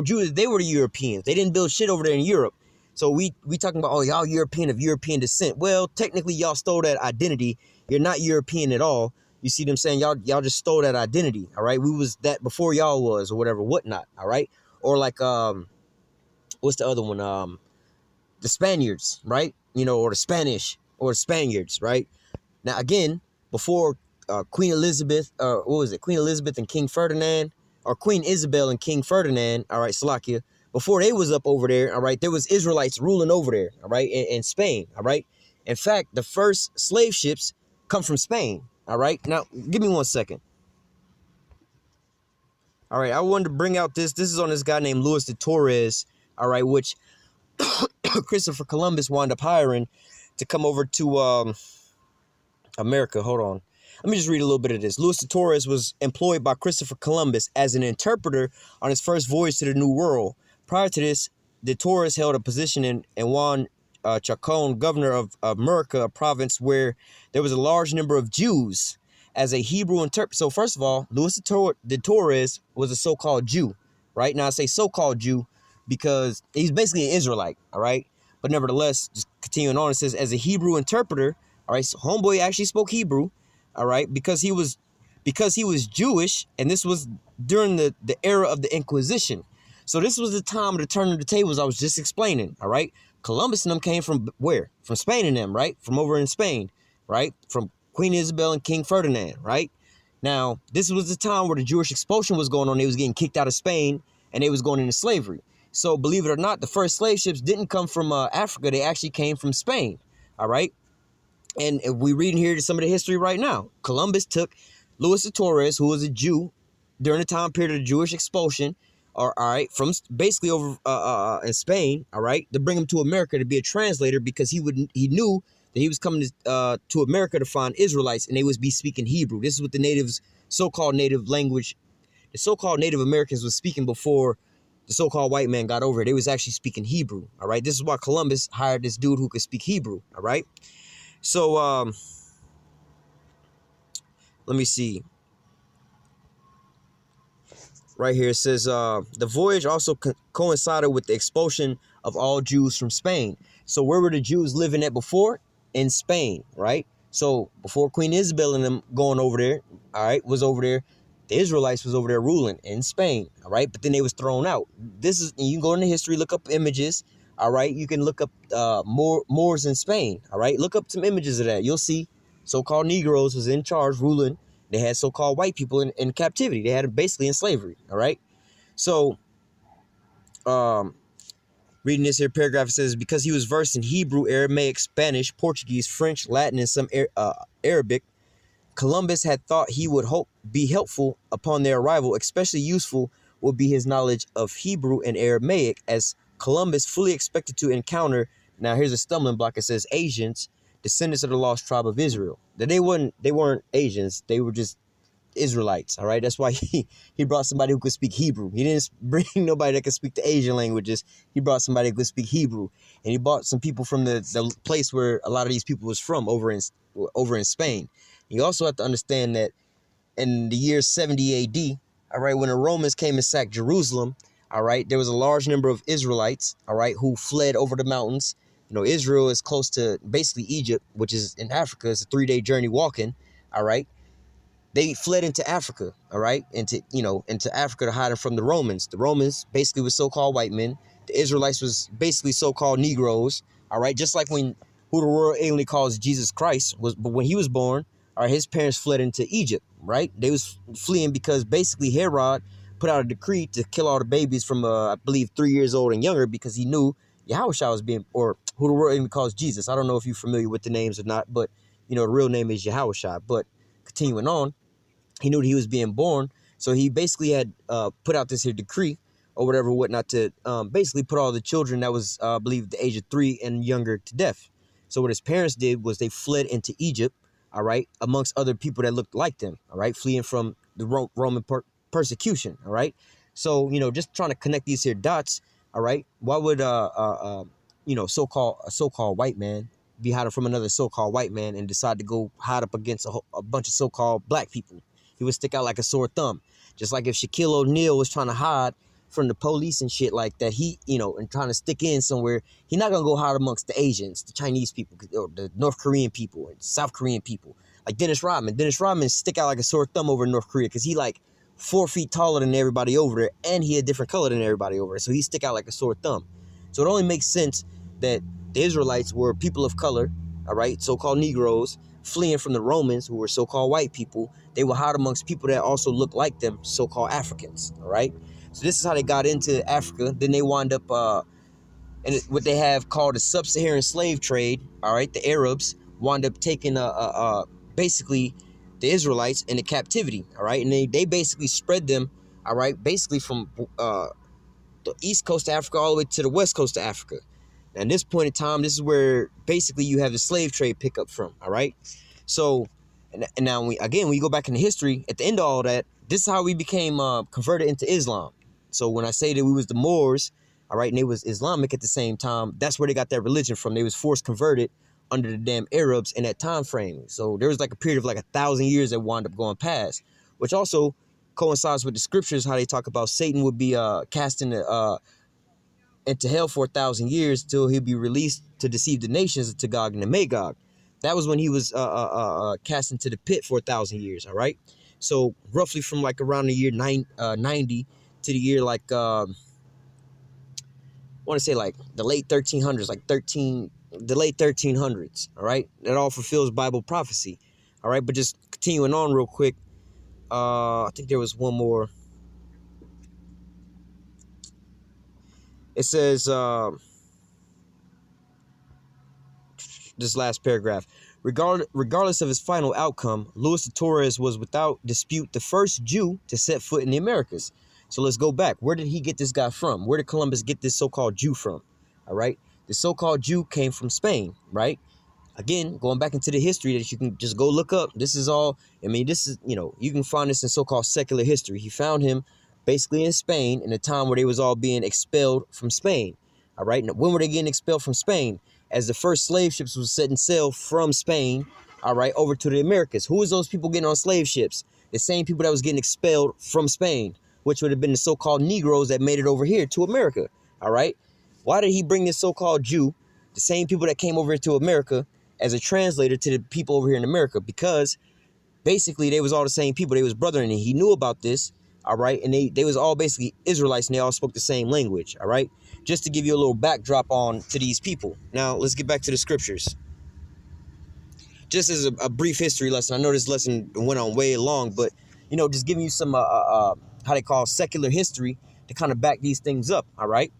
you that they were the Europeans. They didn't build shit over there in Europe. So we talking about, oh, y'all European of European descent. Well, technically, y'all stole that identity. You're not European at all. You see what I'm saying? Y'all just stole that identity, all right? We was that before y'all was or whatever, whatnot, all right? Or like, what's the other one? The Spaniards, right? You know, or the Spanish or the Spaniards, right? Now, again, before Queen Elizabeth, what was it? Queen Elizabeth and King Ferdinand, or Queen Isabel and King Ferdinand, all right, Slovakia, before they was up over there, all right, there was Israelites ruling over there, all right, in Spain, all right? In fact, the first slave ships come from Spain, all right? Now, give me 1 second. All right, I wanted to bring out this. This is on this guy named Luis de Torres, all right, which Christopher Columbus wound up hiring to come over to America. Hold on. Let me just read a little bit of this. Luis de Torres was employed by Christopher Columbus as an interpreter on his first voyage to the New World. Prior to this, de Torres held a position in Juan Chacon, governor of America, a province where there was a large number of Jews, as a Hebrew interpreter. So first of all, Luis de Torres was a so-called Jew, right? Now I say so-called Jew because he's basically an Israelite, all right? But nevertheless, just continuing on, it says, as a Hebrew interpreter, all right, so homeboy actually spoke Hebrew, all right, because he was Jewish, and this was during the era of the Inquisition. So this was the time of the turn of the tables I was just explaining, all right? Columbus and them came from where? From Spain and them, right? From over in Spain, right? From Queen Isabel and King Ferdinand, right? Now, this was the time where the Jewish expulsion was going on. They was getting kicked out of Spain, and they was going into slavery. So believe it or not, the first slave ships didn't come from Africa. They actually came from Spain, all right? And if we reading here some of the history right now, Columbus took Luis de Torres, who was a Jew during the time period of the Jewish expulsion, all right, from basically over in Spain, all right, to bring him to America to be a translator because he knew that he was coming to America to find Israelites, and they would be speaking Hebrew. This is what the natives, so-called native language, the so-called Native Americans was speaking before the so-called white man got over here. They was actually speaking Hebrew, all right? This is why Columbus hired this dude who could speak Hebrew, all right? So, let me see. Right here it says, the voyage also coincided with the expulsion of all Jews from Spain. So where were the Jews living at before? In Spain, right? So before Queen Isabel and them going over there, all right, was over there, the Israelites was over there ruling in Spain, all right? But then they was thrown out. This is, you can go into history, look up images, all right? You can look up Moors in Spain, all right? Look up some images of that. You'll see so-called Negroes was in charge, ruling. They had so-called white people in captivity. They had them basically in slavery, all right? So, reading this here paragraph, it says, because he was versed in Hebrew, Aramaic, Spanish, Portuguese, French, Latin, and some Arabic, Columbus had thought he would be helpful upon their arrival. Especially useful would be his knowledge of Hebrew and Aramaic, as Columbus fully expected to encounter, now here's a stumbling block, it says Asians, descendants of the lost tribe of Israel. That they weren't Asians, they were just Israelites. All right, that's why he brought somebody who could speak Hebrew. He didn't bring nobody that could speak the Asian languages. He brought somebody who could speak Hebrew, and he brought some people from the place where a lot of these people was from, over in Spain. You also have to understand that in the year 70 AD, all right, when the Romans came and sacked Jerusalem, all right, there was a large number of Israelites, all right, who fled over the mountains. You know, Israel is close to basically Egypt, which is in Africa. It's a 3-day journey walking, all right. They fled into Africa, all right, into Africa to hide from the Romans. The Romans basically were so-called white men. The Israelites was basically so-called Negroes, all right, just like when who the world alien calls Jesus Christ was, but when he was born, all right, his parents fled into Egypt, right? They was fleeing because basically Herod put out a decree to kill all the babies from, I believe, 3 years old and younger because he knew Yahushua was being, or who the world even calls Jesus. I don't know if you're familiar with the names or not, but, you know, the real name is Yahushua. But continuing on, he knew that he was being born, so he basically had put out this here decree or whatever, whatnot, to basically put all the children that was, I believe, the age of 3 and younger to death. So what his parents did was they fled into Egypt, all right, amongst other people that looked like them, all right, fleeing from the Roman persecution, all right. So, you know, just trying to connect these here dots, all right. Why would you know, so-called white man be hiding from another so-called white man and decide to go hide up against a bunch of so-called black people? He would stick out like a sore thumb. Just like if Shaquille O'Neal was trying to hide from the police and shit like that, he, you know, and trying to stick in somewhere, he's not gonna go hide amongst the Asians, the Chinese people, or the North Korean people, and South Korean people. Like Dennis Rodman. Dennis Rodman stick out like a sore thumb over in North Korea because he like 4 feet taller than everybody over there, and he a different color than everybody over there. So he stick out like a sore thumb. So it only makes sense that the Israelites were people of color, all right, so-called Negroes, fleeing from the Romans, who were so-called white people. They would hide amongst people that also looked like them, so-called Africans, all right? So this is how they got into Africa. Then they wind up in what they have called a sub-Saharan slave trade, all right? The Arabs wind up taking basically the Israelites into captivity, all right? And they basically spread them, all right, basically from the east coast of Africa all the way to the west coast of Africa. And at this point in time, this is where basically you have the slave trade pick up from, all right? So, and now, when you go back into history, at the end of all that, this is how we became converted into Islam. So when I say that we was the Moors, all right, and they was Islamic at the same time, that's where they got their religion from. They was forced converted under the damn Arabs in that time frame. So there was like a period of like 1,000 years that wound up going past, which also coincides with the scriptures, how they talk about Satan would be cast into hell for 1,000 years till he'll be released to deceive the nations, to Gog and the Magog. That was when he was cast into the pit for 1,000 years, all right? So roughly from like around the year 90 to the year like, I want to say like the late 1300s, the late 1300s, all right? That all fulfills Bible prophecy, all right? But just continuing on real quick, I think there was one more. It says, this last paragraph, regardless of his final outcome, Luis de Torres was without dispute the first Jew to set foot in the Americas. So let's go back. Where did he get this guy from? Where did Columbus get this so-called Jew from? All right. The so-called Jew came from Spain, right? Again, going back into the history that you can just go look up. This is all, I mean, this is, you know, you can find this in so-called secular history. He found him basically in Spain in a time where they was all being expelled from Spain. All right. Now, when were they getting expelled from Spain? As the first slave ships was setting sail from Spain, all right, over to the Americas. Who was those people getting on slave ships? The same people that was getting expelled from Spain, which would have been the so-called Negroes that made it over here to America, all right? Why did he bring this so-called Jew, the same people that came over into America, as a translator to the people over here in America? Because basically they was all the same people. They was brethren, and he knew about this, all right? And they was all basically Israelites, and they all spoke the same language, all right? Just to give you a little backdrop on to these people. Now, let's get back to the scriptures. Just as a brief history lesson. I know this lesson went on way long, but, you know, just giving you some, how they call secular history to kind of back these things up, all right?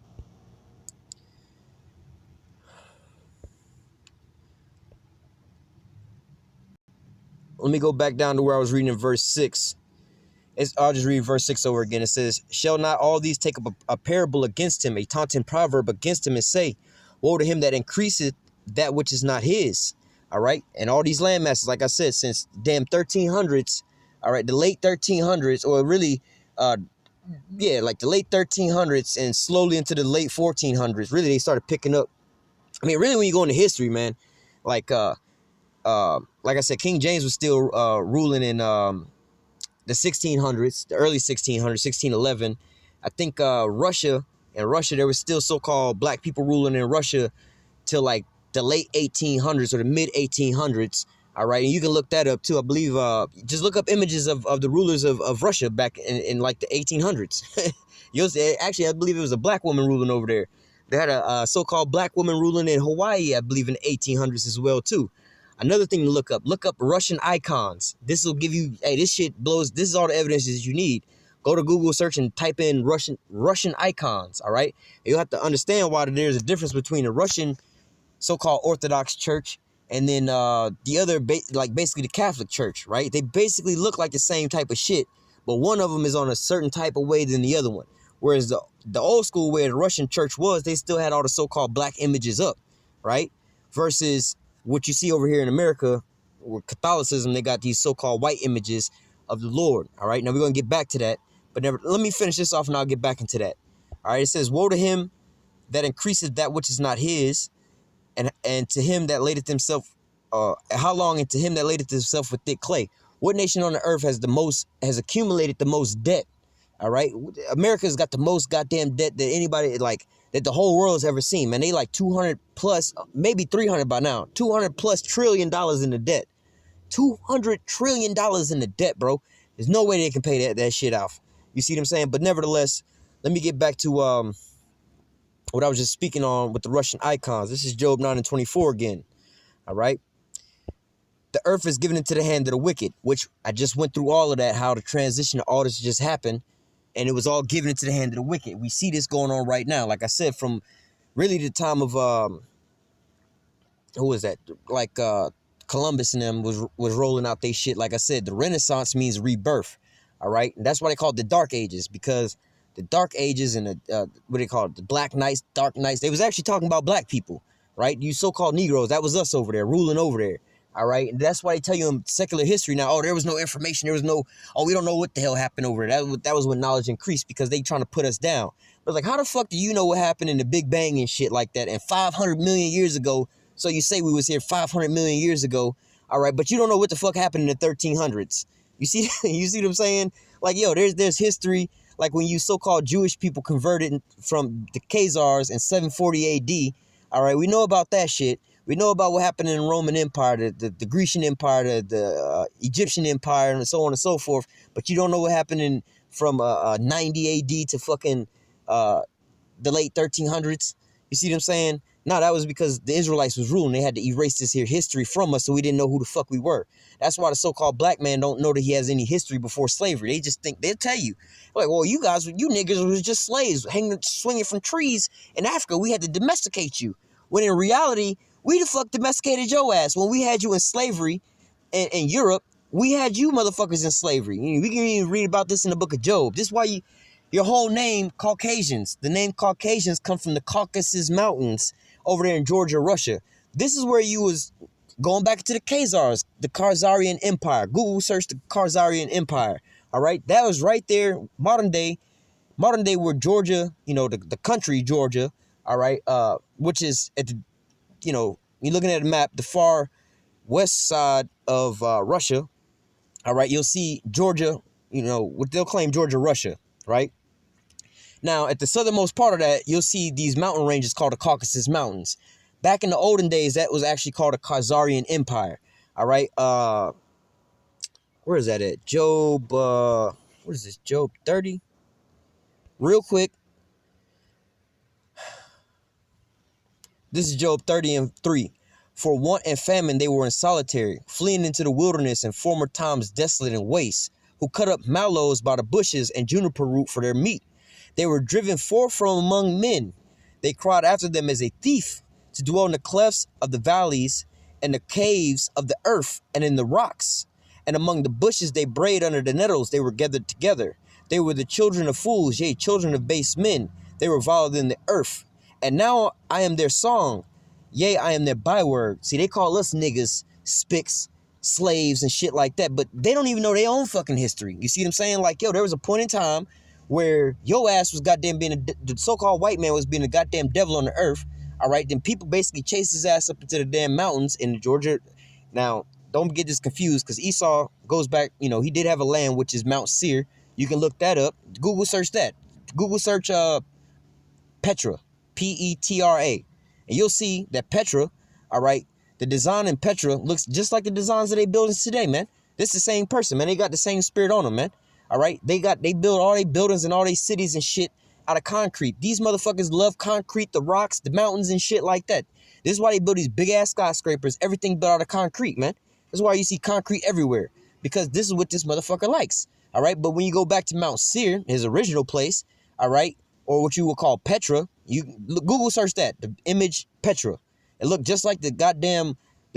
Let me go back down to where I was reading in verse 6. I'll just read verse 6 over again. It says, shall not all these take up a parable against him, a taunting proverb against him, and say, woe to him that increaseth that which is not his. All right. And all these landmasses, like I said, since damn 1300s, All right, the late 1300s, or really, yeah, like the late 1300s and slowly into the late 1400s. Really, they started picking up. I mean, really, when you go into history, man, like like I said, King James was still ruling in the 1600s, the early 1600s, 1611. I think Russia, there was still so-called black people ruling in Russia till like the late 1800s or the mid 1800s. All right, and you can look that up too. I believe just look up images of the rulers of Russia back in like the 1800s. You'll see, actually, I believe it was a black woman ruling over there. They had a so-called black woman ruling in Hawaii, I believe, in the 1800s as well too. Another thing to look up Russian icons. This will give you, hey, this shit blows. This is all the evidence you need. Go to Google search and type in Russian icons. All right, you'll have to understand why there's a difference between a Russian so-called Orthodox church and then the other, like basically the Catholic Church, right? They basically look like the same type of shit, but one of them is on a certain type of way than the other one. Whereas the old school where the Russian church was, they still had all the so-called black images up, right? Versus what you see over here in America, with Catholicism, they got these so-called white images of the Lord, all right? Now we're going to get back to that, but let me finish this off and I'll get back into that. All right, it says, woe to him that increaseth that which is not his, and to him that ladeth himself, how long, and to him that ladeth himself with thick clay. What nation on the earth has accumulated the most debt? All right, America's got the most goddamn debt that anybody, like, that the whole world has ever seen. Man, they like 200 plus, maybe 300 by now, 200 plus $trillion in the debt. $200 trillion in the debt, bro. There's no way they can pay that shit off. You see what I'm saying? But nevertheless, let me get back to what I was just speaking on with the Russian icons. This is Job 9 and 24 again. All right. The earth is given into the hand of the wicked, which I just went through all of that, how the transition of all this just happened, and it was all given into the hand of the wicked. We see this going on right now. Like I said, from really the time of who was that? Like Columbus and them was rolling out they shit. Like I said, the Renaissance means rebirth. All right. And that's why they call it the Dark Ages, because the Dark Ages and the what do they call it? The Black Knights, Dark Knights. They was actually talking about black people, right? You so-called Negroes. That was us over there, ruling over there. All right. And that's why they tell you in secular history now, oh, there was no information. There was no, oh, we don't know what the hell happened over there. That was when knowledge increased, because they trying to put us down. But like, how the fuck do you know what happened in the Big Bang and shit like that? And 500 million years ago. So you say we was here 500 million years ago. All right. But you don't know what the fuck happened in the 1300s. You see, you see what I'm saying? Like, yo, there's history. Like when you so-called Jewish people converted from the Khazars in 740 AD, all right, we know about that shit. We know about what happened in the Roman Empire, the Grecian Empire, the Egyptian Empire, and so on and so forth. But you don't know what happened from 90 AD to fucking the late 1300s. You see what I'm saying? No, that was because the Israelites was ruling. They had to erase this here history from us, so we didn't know who the fuck we were. That's why the so-called black man don't know that he has any history before slavery. They just think, they'll tell you, like, well, you niggas was just slaves, swinging from trees in Africa. We had to domesticate you. When in reality, we the fuck domesticated your ass. When we had you in slavery in Europe, we had you motherfuckers in slavery. We can even read about this in the book of Job. This is why your whole name, Caucasians. The name Caucasians come from the Caucasus Mountains over there in Georgia, Russia. This is where you was going back to the Khazars, the Khazarian Empire. Google search the Khazarian Empire. All right, that was right there, modern day where Georgia, the country Georgia, all right, which is at the, you're looking at a map, the far west side of Russia. All right, you'll see Georgia, what they'll claim Georgia, Russia, right? Now, at the southernmost part of that, you'll see these mountain ranges called the Caucasus Mountains. Back in the olden days, that was actually called a Khazarian Empire. All right. Where is that at? Job, what is this? Job 30? Real quick. This is Job 30 and 3. For want and famine they were in solitary, fleeing into the wilderness in former times desolate and waste, who cut up mallows by the bushes and juniper root for their meat. They were driven forth from among men. They cried after them as a thief, to dwell in the clefts of the valleys and the caves of the earth and in the rocks. And among the bushes they brayed under the nettles, they were gathered together. They were the children of fools, yea, children of base men. They were reviled in the earth. And now I am their song, yea, I am their byword. See, they call us niggas spicks, slaves and shit like that, but they don't even know their own fucking history. You see what I'm saying? Like, yo, there was a point in time where your ass was goddamn being the so-called white man was being a goddamn devil on the earth. All right, then people basically chased his ass up into the damn mountains in Georgia. Now, don't get this confused, because Esau goes back, he did have a land, which is Mount Seir. You can look that up. Google search that. Google search Petra, Petra, and you'll see that Petra, all right, the design in Petra looks just like the designs of their buildings today, man. This is the same person, man. They got the same spirit on them, man. All right, they build all their buildings and all their cities and shit out of concrete. These motherfuckers love concrete, the rocks, the mountains and shit like that. This is why they build these big ass skyscrapers, everything built out of concrete, man. That's why you see concrete everywhere, because this is what this motherfucker likes. All right, but when you go back to Mount Seir, his original place, all right, or what you would call Petra, you Google search that, the image Petra. It looked just like the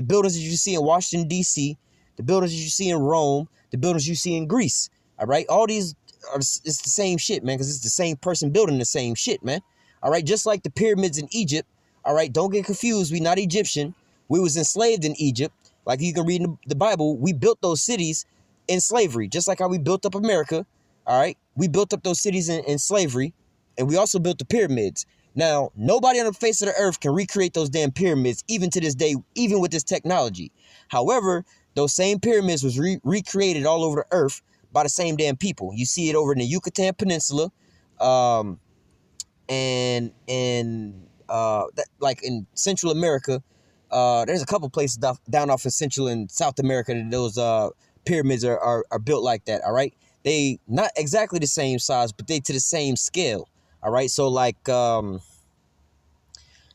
buildings that you see in Washington, D.C., the buildings that you see in Rome, the buildings you see in Greece. All right, all these it's the same shit, man, because it's the same person building the same shit, man. All right, just like the pyramids in Egypt. All right, don't get confused. We not Egyptian. We was enslaved in Egypt. Like you can read in the Bible, we built those cities in slavery, just like how we built up America. All right, we built up those cities in slavery, and we also built the pyramids. Now, nobody on the face of the earth can recreate those damn pyramids, even to this day, even with this technology. However, those same pyramids was recreated all over the earth by the same damn people. You see it over in the Yucatan Peninsula, and like in Central America. There's a couple places down off in Central and South America that those pyramids are built like that. All right, they not exactly the same size, but they to the same scale. All right, so like like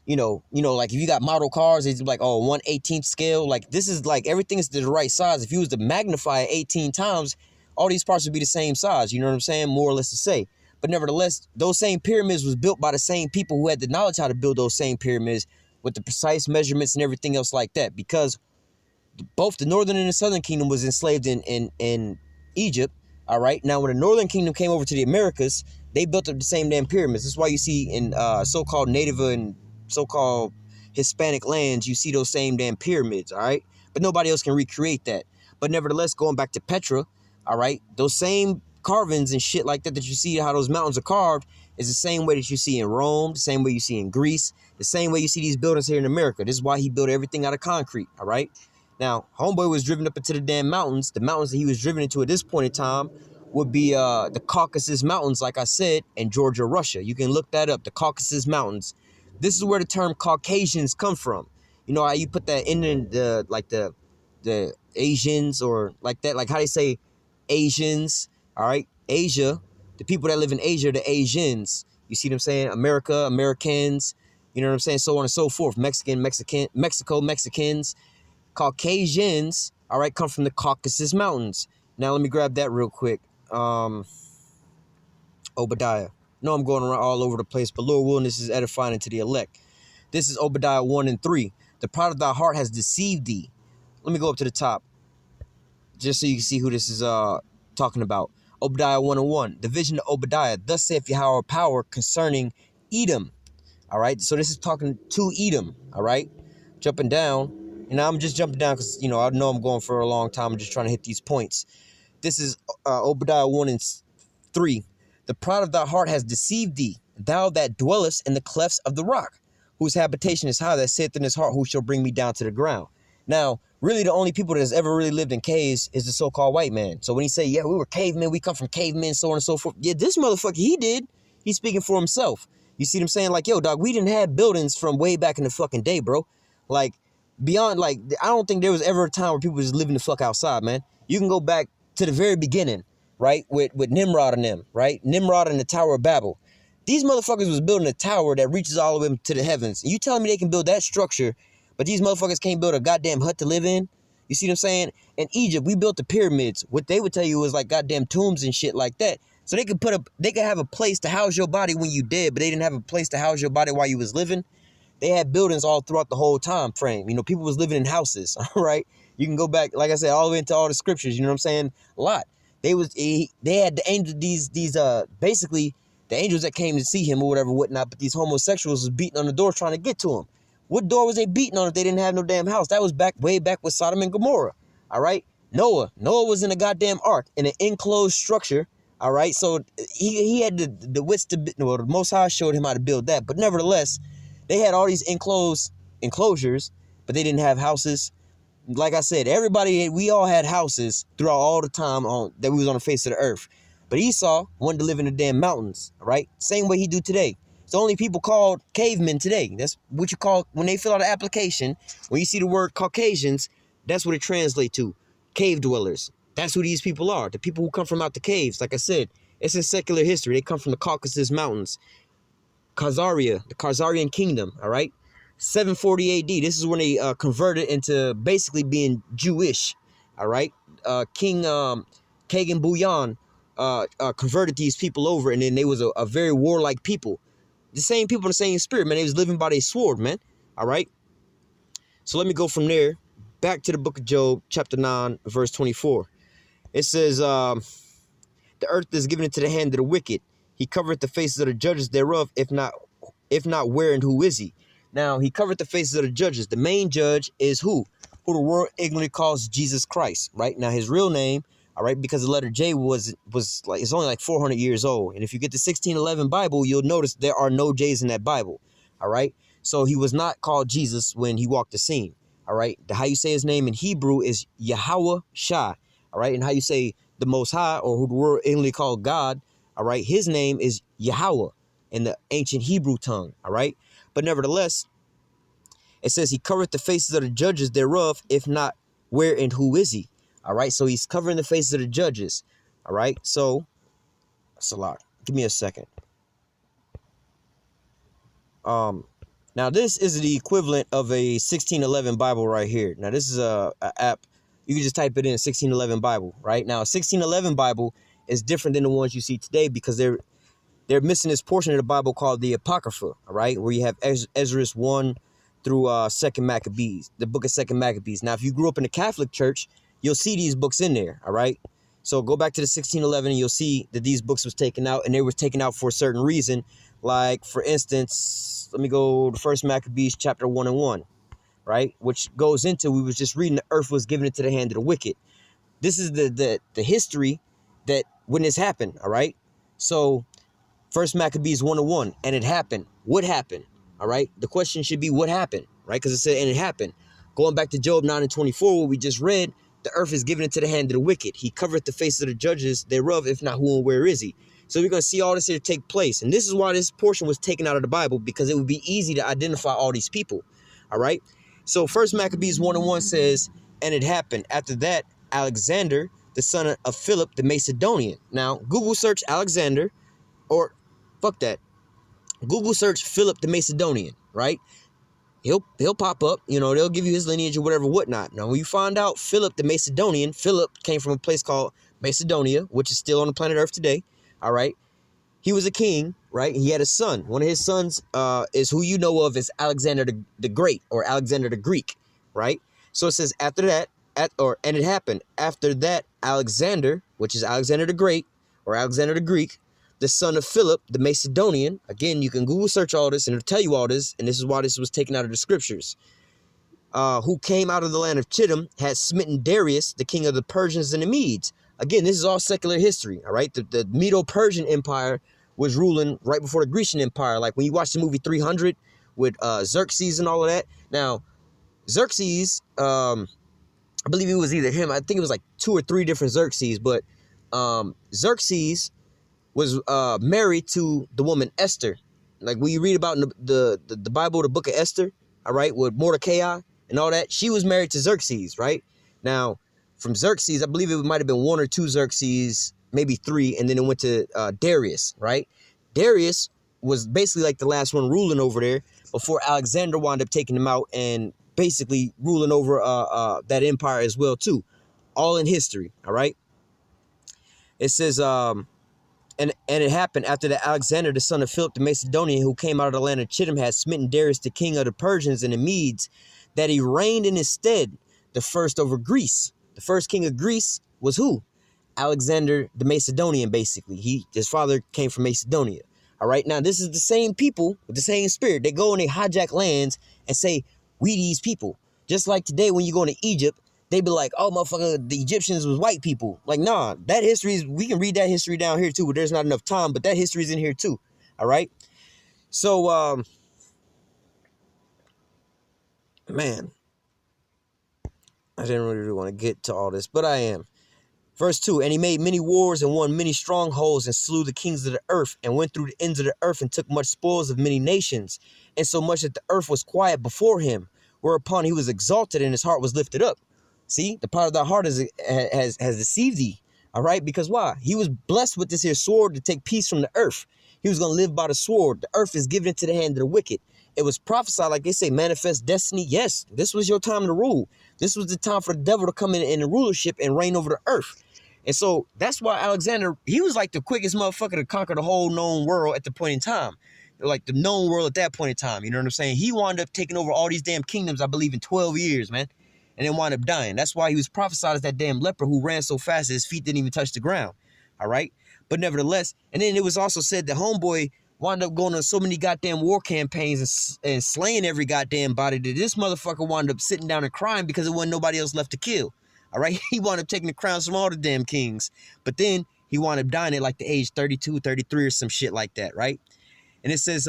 if you got model cars, it's like 1/18 scale. Like this is like everything is the right size. If you was to magnify it 18 times, all these parts would be the same size. You know what I'm saying? More or less to say. But nevertheless, those same pyramids was built by the same people who had the knowledge how to build those same pyramids with the precise measurements and everything else like that. Because both the northern and the southern kingdom was enslaved in Egypt. All right. Now, when the northern kingdom came over to the Americas, they built up the same damn pyramids. That's why you see in so-called native and so-called Hispanic lands, you see those same damn pyramids. All right. But nobody else can recreate that. But nevertheless, going back to Petra, all right, those same carvings and shit like that you see how those mountains are carved is the same way that you see in Rome, the same way you see in Greece, the same way you see these buildings here in America. This is why he built everything out of concrete. All right. Now, homeboy was driven up into the damn mountains. The mountains that he was driven into at this point in time would be the Caucasus Mountains, like I said, in Georgia, Russia. You can look that up, the Caucasus Mountains. This is where the term Caucasians come from. You know how you put that in the Asians or like that, like how they say Asians, all right? Asia, the people that live in Asia, the Asians. You see what I'm saying? America, Americans, you know what I'm saying? So on and so forth. Mexico, Mexicans. Caucasians, all right, come from the Caucasus Mountains. Now, let me grab that real quick. Obadiah. No, I'm going around all over the place, but Lord willing, this is edifying unto the elect. This is Obadiah 1 and 3. The pride of thy heart has deceived thee. Let me go up to the top, just so you can see who this is talking about. Obadiah 1 and 1. The vision of Obadiah. Thus saith Yahweh power concerning Edom. All right, so this is talking to Edom. All right, jumping down. And I'm just jumping down because, I know I'm going for a long time. I'm just trying to hit these points. This is Obadiah 1 and 3. The pride of thy heart has deceived thee, thou that dwellest in the clefts of the rock, whose habitation is high, that saith in his heart, who shall bring me down to the ground. Now, really the only people that has ever really lived in caves is the so-called white man. So when he say, yeah, we were cavemen, we come from cavemen, so on and so forth. Yeah, this motherfucker, he did. He's speaking for himself. You see what I'm saying? Like, yo, dog, we didn't have buildings from way back in the fucking day, bro. Like, beyond, like, I don't think there was ever a time where people was living the fuck outside, man. You can go back to the very beginning, right, with Nimrod and them, right? Nimrod and the Tower of Babel. These motherfuckers was building a tower that reaches all the way to the heavens. And you telling me they can build that structure, but these motherfuckers can't build a goddamn hut to live in? You see what I'm saying? In Egypt, we built the pyramids. What they would tell you was like goddamn tombs and shit like that. So they could have a place to house your body when you dead, but they didn't have a place to house your body while you was living. They had buildings all throughout the whole time frame. People was living in houses, all right? You can go back, like I said, all the way into all the scriptures, you know what I'm saying? A lot. They had the angel, basically the angels that came to see him or whatever, whatnot, but these homosexuals was beating on the door trying to get to him. What door was they beating on if they didn't have no damn house? That was way back with Sodom and Gomorrah. All right. Noah was in a goddamn ark in an enclosed structure. All right. So he had the wits to, well, the Most High showed him how to build that. But nevertheless, they had all these enclosures, but they didn't have houses. Like I said, we all had houses throughout all the time that we was on the face of the earth. But Esau wanted to live in the damn mountains, all right? Same way he do today. It's the only people called cavemen today. That's what you call, when they fill out an application, when you see the word Caucasians, that's what it translates to, cave dwellers. That's who these people are, the people who come from out the caves. Like I said, it's in secular history. They come from the Caucasus Mountains, Khazaria, the Khazarian kingdom, all right? 740 AD, this is when they converted into basically being Jewish, all right? King Kagan Buyan converted these people over, and then they was a very warlike people. The same people in the same spirit, man. They was living by their sword, man, all right? So let me go from there back to the book of Job, chapter 9, verse 24. It says, the earth is given into the hand of the wicked. He covereth the faces of the judges thereof, if not where and who is he? Now, he covered the faces of the judges. The main judge is who? Who the world ignorantly calls Jesus Christ, right? Now, his real name, all right, because the letter J was like, it's only like 400 years old. And if you get the 1611 Bible, you'll notice there are no J's in that Bible, all right? So he was not called Jesus when he walked the scene, all right? How you say his name in Hebrew is Yahweh Shah, all right? And how you say the Most High, or who the world ignorantly called God, all right? His name is Yahweh in the ancient Hebrew tongue, all right? But nevertheless, it says he covereth the faces of the judges thereof, if not, where and who is he? All right, so he's covering the faces of the judges. All right, so that's a lot. Give me a second. Now this is the equivalent of a 1611 Bible right here. Now this is a app. You can just type it in 1611 Bible, right? Now a 1611 Bible is different than the ones you see today because they're missing this portion of the Bible called the Apocrypha, all right, where you have Ezra 1 through 2nd Maccabees, the book of 2nd Maccabees. Now, if you grew up in the Catholic Church, you'll see these books in there, all right? So go back to the 1611 and you'll see that these books was taken out, and they were taken out for a certain reason. Like, for instance, let me go to 1st Maccabees chapter 1 and 1, right? Which goes into, we was just reading, the earth was given into the hand of the wicked. This is the history that when this happened, all right? So 1st Maccabees 1 and 1, and it happened. What happened? All right. The question should be what happened, right? Because it said, and it happened. Going back to Job 9 and 24, what we just read, the earth is given into the hand of the wicked. He covereth the faces of the judges thereof, if not who and where is he? So we're going to see all this here take place. And this is why this portion was taken out of the Bible, because it would be easy to identify all these people. All right. So 1st Maccabees 1 and 1 says, and it happened. After that, Alexander, the son of Philip the Macedonian. Now, Google search Alexander, or fuck that. Google search Philip the Macedonian, right? He'll pop up, you know, they'll give you his lineage or whatever, whatnot. Now, when you find out Philip the Macedonian, Philip came from a place called Macedonia, which is still on the planet Earth today, all right? He was a king, right? He had a son. One of his sons is who you know of as Alexander the Great, or Alexander the Greek, right? So it says after that, and it happened. After that, Alexander, which is Alexander the Great, or Alexander the Greek, the son of Philip the Macedonian. Again, you can Google search all this and it'll tell you all this. And this is why this was taken out of the scriptures. Who came out of the land of Chittim, had smitten Darius, the king of the Persians and the Medes. Again, this is all secular history, all right? The Medo-Persian Empire was ruling right before the Grecian Empire. Like when you watch the movie 300 with Xerxes and all of that. Now, Xerxes, I believe it was either him. I think it was like 2 or 3 different Xerxes. But Xerxes was married to the woman Esther. Like when you read about in the Bible, the book of Esther, all right, with Mordecai and all that, she was married to Xerxes, right? Now, from Xerxes, I believe it might have been 1 or 2 Xerxes, maybe 3, and then it went to Darius, right? Darius was basically like the last one ruling over there before Alexander wound up taking him out and basically ruling over that empire as well, too. All in history, all right? It says, and it happened after that Alexander, the son of Philip the Macedonian, who came out of the land of Chittim, had smitten Darius, the king of the Persians and the Medes, that he reigned in his stead, the first over Greece. The first king of Greece was who? Alexander the Macedonian, basically. His father came from Macedonia. All right, now this is the same people with the same spirit. They go and they hijack lands and say, we these people. Just like today when you go into Egypt, they be like, oh, motherfucker, the Egyptians was white people. Like, nah, that history is, we can read that history down here too, but there's not enough time, but that history is in here too. All right. So, man, I didn't really want to get to all this, but I am. Verse 2, and he made many wars and won many strongholds and slew the kings of the earth and went through the ends of the earth and took much spoils of many nations, and so much that the earth was quiet before him, whereupon he was exalted and his heart was lifted up. See, the part of thy heart has deceived thee. All right, because why? He was blessed with this here sword to take peace from the earth. He was going to live by the sword. The earth is given into the hand of the wicked. It was prophesied, like they say, manifest destiny. Yes, this was your time to rule. This was the time for the devil to come in the rulership and reign over the earth. And so that's why Alexander, he was like the quickest motherfucker to conquer the whole known world at the point in time. Like the known world at that point in time. You know what I'm saying? He wound up taking over all these damn kingdoms, I believe, in 12 years, man. And then wound up dying. That's why he was prophesied as that damn leper who ran so fast that his feet didn't even touch the ground. All right? But nevertheless, and then it was also said that homeboy wound up going on so many goddamn war campaigns and slaying every goddamn body that this motherfucker wound up sitting down and crying because there wasn't nobody else left to kill. All right, he wound up taking the crowns from all the damn kings. But then he wound up dying at like the age 32, 33 or some shit like that, right? And it says,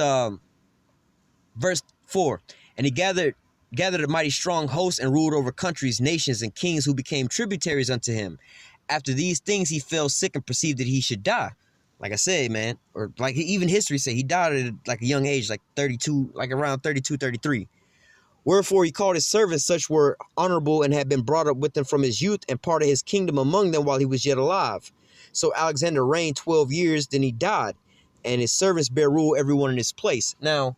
verse 4, and he gathered a mighty strong host and ruled over countries, nations, and kings who became tributaries unto him. After these things, he fell sick and perceived that he should die. Like I said, man, or like even history say, he died at like a young age, like 32, like around 32, 33. Wherefore he called his servants, such were honorable and had been brought up with him from his youth, and parted his kingdom among them while he was yet alive. So Alexander reigned 12 years, then he died, and his servants bare rule everyone in his place. Now,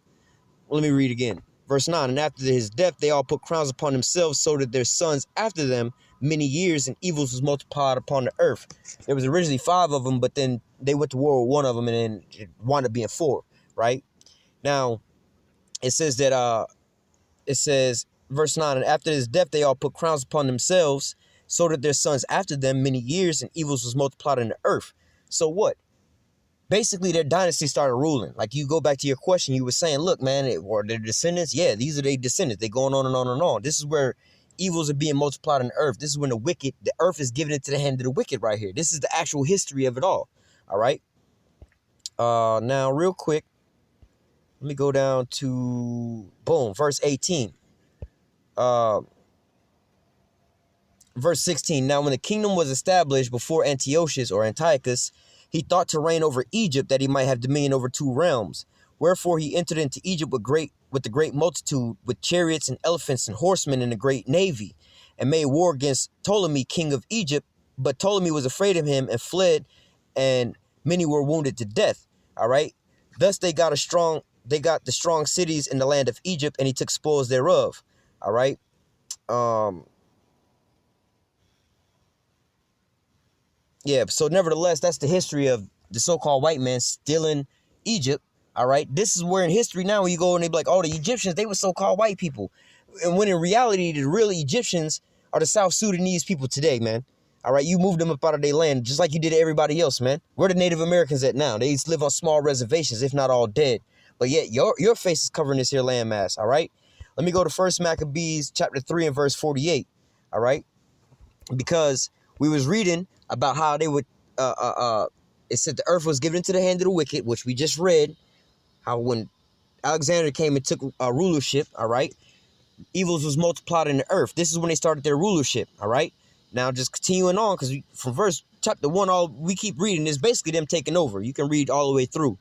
let me read again. Verse 9, and after his death, they all put crowns upon themselves, so that their sons after them many years, and evils was multiplied upon the earth. There was originally 5 of them, but then they went to war with one of them, and then it wound up being 4, right? Now, it says that, it says, verse 9, and after his death, they all put crowns upon themselves, so that their sons after them many years, and evils was multiplied in the earth. So what? Basically, their dynasty started ruling. Like you go back to your question, you were saying, look, man, or their descendants? Yeah, these are their descendants. They're going on and on and on. This is where evils are being multiplied in the earth. This is when the earth is given into the hand of the wicked right here. This is the actual history of it all. All right. Now, real quick, let me go down to, boom, verse 18. Verse 16. Now, when the kingdom was established before Antiochus or Antiochus, he thought to reign over Egypt, that he might have dominion over 2 realms. Wherefore he entered into Egypt with the great multitude, with chariots and elephants and horsemen and a great navy, and made war against Ptolemy, king of Egypt. But Ptolemy was afraid of him and fled, and many were wounded to death. All right. Thus they got the strong cities in the land of Egypt, and he took spoils thereof. All right. Yeah, so nevertheless, that's the history of the so-called white man stealing Egypt. All right. This is where in history now, when you go and they be like, oh, the Egyptians, they were so-called white people. And when in reality, the real Egyptians are the South Sudanese people today, man. All right. You moved them up out of their land just like you did everybody else, man. Where the Native Americans at now? They live on small reservations, if not all dead. But yet your face is covering this here landmass. All right. Let me go to 1 Maccabees chapter 3 and verse 48. All right. Because we was reading about how they would, it said the earth was given into the hand of the wicked, which we just read, how when Alexander came and took rulership, all right, evils was multiplied in the earth. This is when they started their rulership, all right? Now, just continuing on, because from chapter 1, all we keep reading is basically them taking over. You can read all the way through.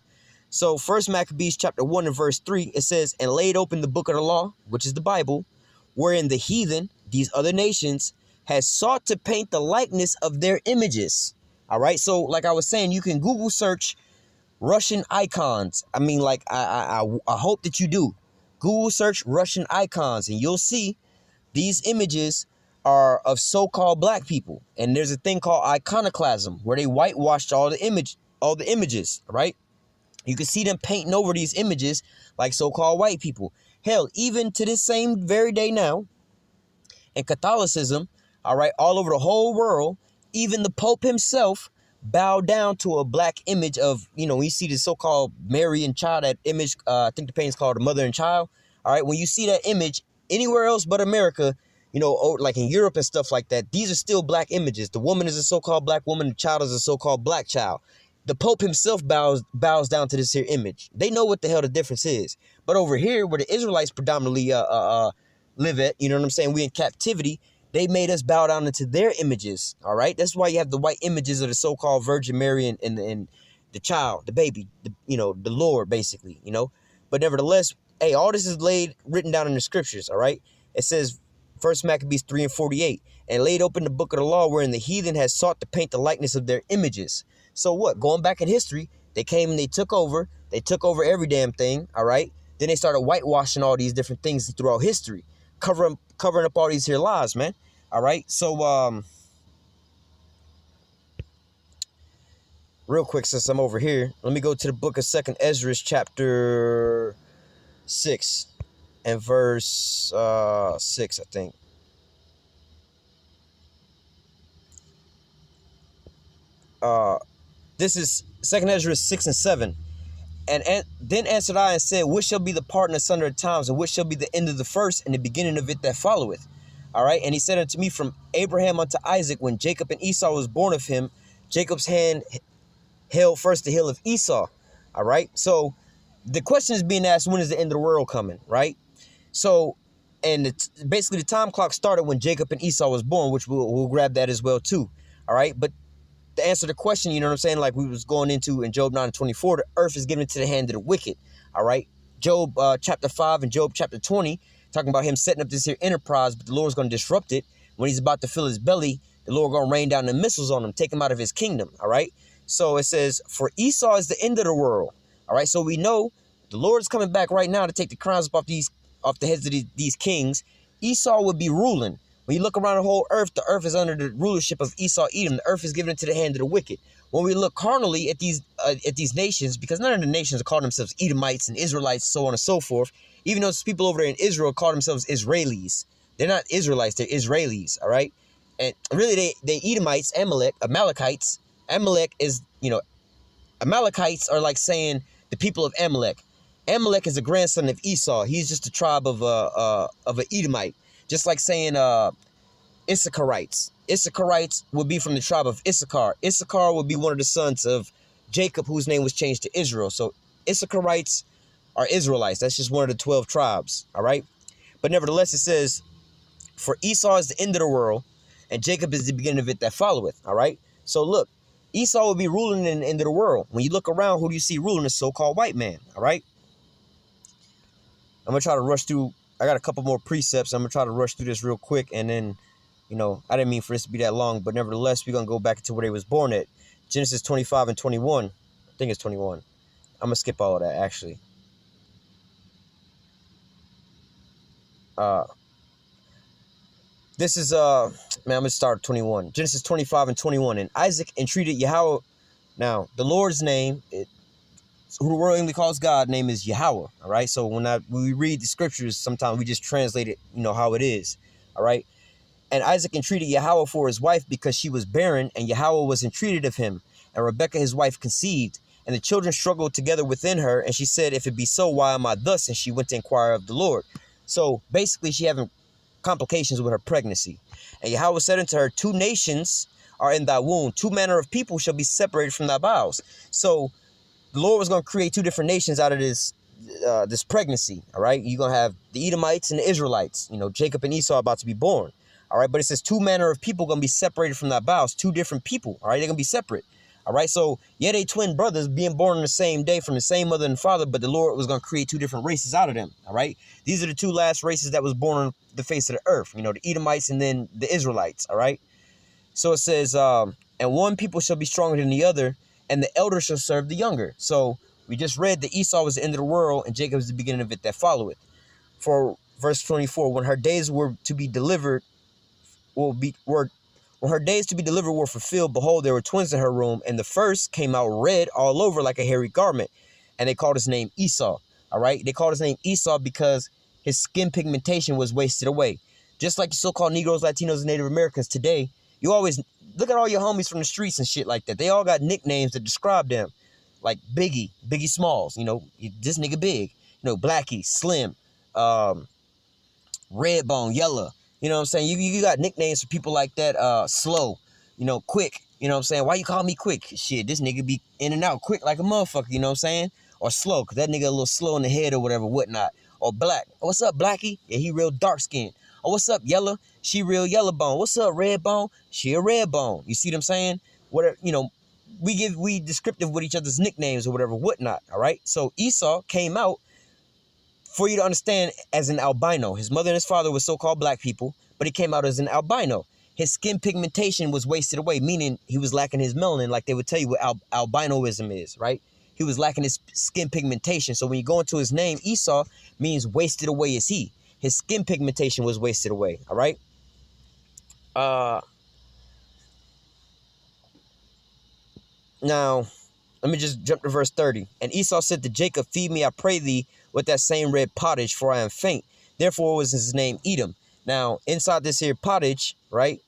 So, 1 Maccabees chapter 1 and verse 3, it says, and laid open the book of the law, which is the Bible, wherein the heathen, these other nations, has sought to paint the likeness of their images. All right. So like I was saying, you can Google search Russian icons. I mean, like I hope that you do. Google search Russian icons and you'll see these images are of so-called black people. And there's a thing called iconoclasm where they whitewashed all the images. Right. You can see them painting over these images like so-called white people. Hell, even to this same very day now in Catholicism, all right, all over the whole world, even the Pope himself bowed down to a black image of, you see the so-called Mary and child, that image, I think the painting's called the Mother and Child. All right, when you see that image anywhere else but America, like in Europe and stuff like that, these are still black images. The woman is a so-called black woman. The child is a so-called black child. The Pope himself bows down to this here image. They know what the hell the difference is. But over here, where the Israelites predominantly live at, you know what I'm saying? We in captivity. They made us bow down into their images. All right, that's why you have the white images of the so-called Virgin Mary and the child, the baby, the Lord, basically. But nevertheless, hey, all this is written down in the scriptures. All right, it says. First Maccabees 3:48, and laid open the book of the law wherein the heathen has sought to paint the likeness of their images. So what? Going back in history, they came and they took over every damn thing, all right? Then they started whitewashing all these different things throughout history, covering up all these here lies, man. All right? So real quick, since I'm over here, let me go to the book of 2nd Ezra chapter 6 and verse 6, I think. This is 2nd Ezra 6 and 7. And then answered I and said, which shall be the part and the sunder of times, and which shall be the end of the first and the beginning of it that followeth? All right. And he said unto me, from Abraham unto Isaac, when Jacob and Esau was born of him, Jacob's hand held first the heel of Esau. All right. So the question is being asked, when is the end of the world coming? Right. So, and basically the time clock started when Jacob and Esau was born, which we'll grab that as well too. All right. But to answer the question, you know what I'm saying, like we was going into in Job 9:24, the earth is given into the hand of the wicked. All right. Job chapter 5 and Job chapter 20, talking about him setting up this here enterprise, but the Lord's going to disrupt it. When he's about to fill his belly, the Lord going to rain down the missiles on him, take him out of his kingdom. All right. So it says, for Esau is the end of the world. All right. So we know the Lord is coming back right now to take the crowns off the heads of these kings. Esau would be ruling. When you look around the earth is under the rulership of Esau Edom. The earth is given into the hand of the wicked. When we look carnally at these nations, because none of the nations call themselves Edomites and Israelites, so on and so forth, even those people over there in Israel call themselves Israelis. They're not Israelites, they're Israelis, all right? And really, they Edomites, Amalekites. Amalek is, Amalekites are like saying the people of Amalek. Amalek is a grandson of Esau. He's just a tribe of an Edomite. Just like saying Issacharites. Issacharites would be from the tribe of Issachar. Issachar would be one of the sons of Jacob, whose name was changed to Israel. So Issacharites are Israelites. That's just one of the 12 tribes. All right. But nevertheless, it says, for Esau is the end of the world, and Jacob is the beginning of it that followeth. All right. So look, Esau will be ruling in the end of the world. When you look around, who do you see ruling? The so-called white man. All right. I'm going to try to rush through. I got a couple more precepts. I'm going to try to rush through this real quick. And then, I didn't mean for this to be that long, but nevertheless, we're going to go back to where they was born at. Genesis 25 and 21. I think it's 21. I'm going to skip all of that, actually. This is, I'm going to start 21. Genesis 25 and 21. And Isaac entreated Yahweh. Now, the Lord's name, who the world English calls God, name is Yahweh. All right. So when we read the scriptures, sometimes we just translate it, how it is. All right. And Isaac entreated Yahweh for his wife because she was barren, and Yahweh was entreated of him. And Rebekah, his wife, conceived, and the children struggled together within her. And she said, if it be so, why am I thus? And she went to inquire of the Lord. So basically, she having complications with her pregnancy. And Yahweh said unto her, 2 nations are in thy womb. 2 manner of people shall be separated from thy bowels. So the Lord was going to create 2 different nations out of this pregnancy, all right? You're going to have the Edomites and the Israelites. Jacob and Esau are about to be born, all right? But it says 2 manner of people going to be separated from thy bowels, 2 different people, all right? They're going to be separate, all right? So, yeah, they twin brothers being born on the same day from the same mother and father, but the Lord was going to create 2 different races out of them, all right? These are the 2 last races that was born on the face of the earth, the Edomites and then the Israelites, all right? So it says, and one people shall be stronger than the other, and the elder shall serve the younger. So we just read that Esau was the end of the world, and Jacob is the beginning of it that followeth. For verse 24, when her days were to be delivered, when her days to be delivered were fulfilled, behold, there were twins in her womb, and the first came out red all over like a hairy garment, and they called his name Esau. All right, they called his name Esau because his skin pigmentation was wasted away. Just like the so-called Negroes, Latinos, and Native Americans today, you always look at all your homies from the streets and shit like that. They all got nicknames that describe them, like Biggie Smalls. This nigga big. Blackie, Slim, Redbone, Yella. You know what I'm saying? You got nicknames for people like that. Slow, quick. You know what I'm saying? Why you call me quick? Shit, this nigga be in and out quick like a motherfucker. You know what I'm saying? Or slow, because that nigga a little slow in the head or whatever, whatnot. Or black. Oh, what's up, Blackie? Yeah, he real dark skinned. Oh, what's up, Yellow? She real yellow bone. What's up, red bone? She a red bone. You see what I'm saying? Whatever, we descriptive with each other's nicknames or whatever, whatnot. All right. So Esau came out, for you to understand, as an albino. His mother and his father were so-called black people, but he came out as an albino. His skin pigmentation was wasted away, meaning he was lacking his melanin, like they would tell you what albinoism is, right? He was lacking his skin pigmentation. So when you go into his name, Esau means wasted away is he. His skin pigmentation was wasted away, all right? Now, let me just jump to verse 30. And Esau said to Jacob, feed me, I pray thee, with that same red pottage, for I am faint. Therefore was his name Edom. Now, inside this here pottage, right?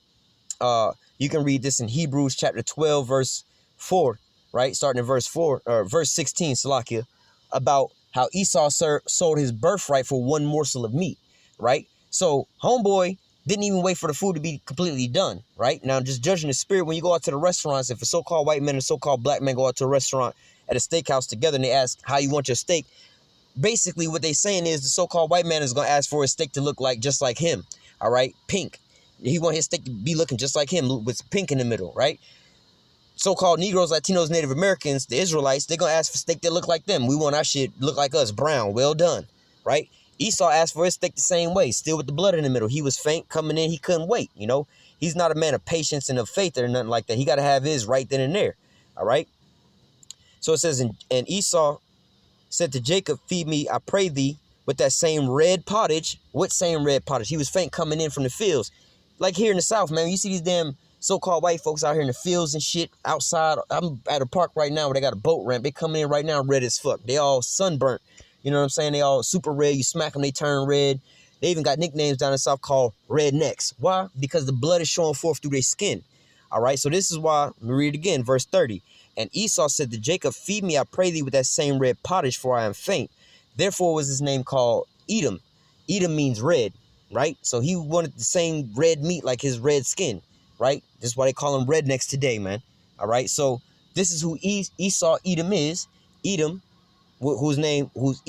You can read this in Hebrews chapter 12, verse 4, right? Starting in verse 4, or verse 16, Salakia, about how Esau sold his birthright for one morsel of meat, right? So, homeboy didn't even wait for the food to be completely done, right? Now, just judging the spirit, when you go out to the restaurants, if a so-called white man and so-called black man go out to a restaurant at a steakhouse together and they ask how you want your steak, basically what they saying is the so-called white man is going to ask for his steak to look like just like him, all right? Pink. He want his steak to be looking just like him with pink in the middle, right? So-called Negroes, Latinos, Native Americans, the Israelites, they're going to ask for steak that look like them. We want our shit look like us, brown, well done, right? Esau asked for his steak the same way, still with the blood in the middle. He was faint coming in. He couldn't wait, He's not a man of patience and of faith or nothing like that. He got to have his right then and there, all right? So it says, and Esau said to Jacob, feed me, I pray thee, with that same red pottage. What same red pottage? He was faint coming in from the fields. Like here in the South, man, you see these damn so-called white folks out here in the fields and shit outside. I'm at a park right now where they got a boat ramp. They coming in right now red as fuck. They all sunburnt. You know what I'm saying? They all super red. You smack them, they turn red. They even got nicknames down in the South called rednecks. Why? Because the blood is showing forth through their skin. All right, so this is why, let me read it again, verse 30. And Esau said to Jacob, feed me, I pray thee, with that same red pottage, for I am faint. Therefore was his name called Edom. Edom means red, right? So he wanted the same red meat like his red skin, right? This is why they call him rednecks today, man. All right, so this is who Esau Edom is. Edom, whose name was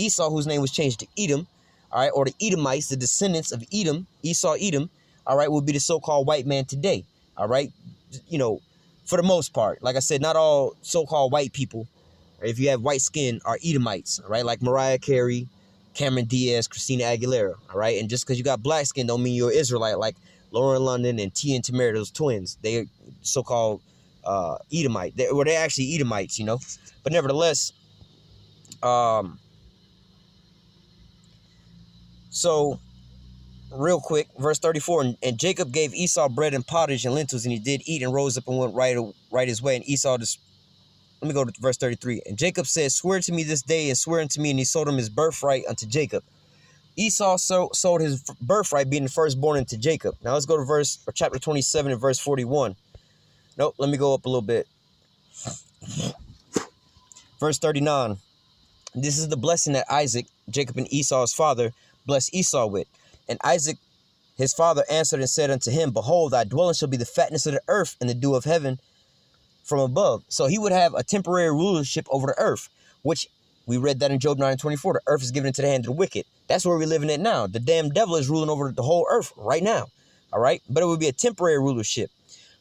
changed to Edom, all right, or the Edomites, the descendants of Edom, Esau Edom, all right, will be the so-called white man today, all right? For the most part, like I said, not all so-called white people, or if you have white skin, are Edomites, all right? Like Mariah Carey, Cameron Diaz, Christina Aguilera, all right? And just because you got black skin don't mean you're Israelite, like Lauren London and T and Tamara, those twins. They're so-called Edomite. They're actually Edomites, But nevertheless, so real quick, verse 34, and Jacob gave Esau bread and pottage and lentils, and he did eat and rose up and went right his way. And Esau let me go to verse 33. And Jacob said, swear to me this day, and swear unto me, and he sold him his birthright unto Jacob. Esau sold his birthright, being the firstborn, unto Jacob. Now let's go to chapter 27 and verse 41. Nope, let me go up a little bit. Verse 39. This is the blessing that Isaac, Jacob and Esau's father, blessed Esau with. And Isaac, his father, answered and said unto him, behold, thy dwelling shall be the fatness of the earth and the dew of heaven from above. So he would have a temporary rulership over the earth, which we read that in Job 9:24. The earth is given into the hand of the wicked. That's where we're living at now. The damn devil is ruling over the whole earth right now. All right. But it would be a temporary rulership.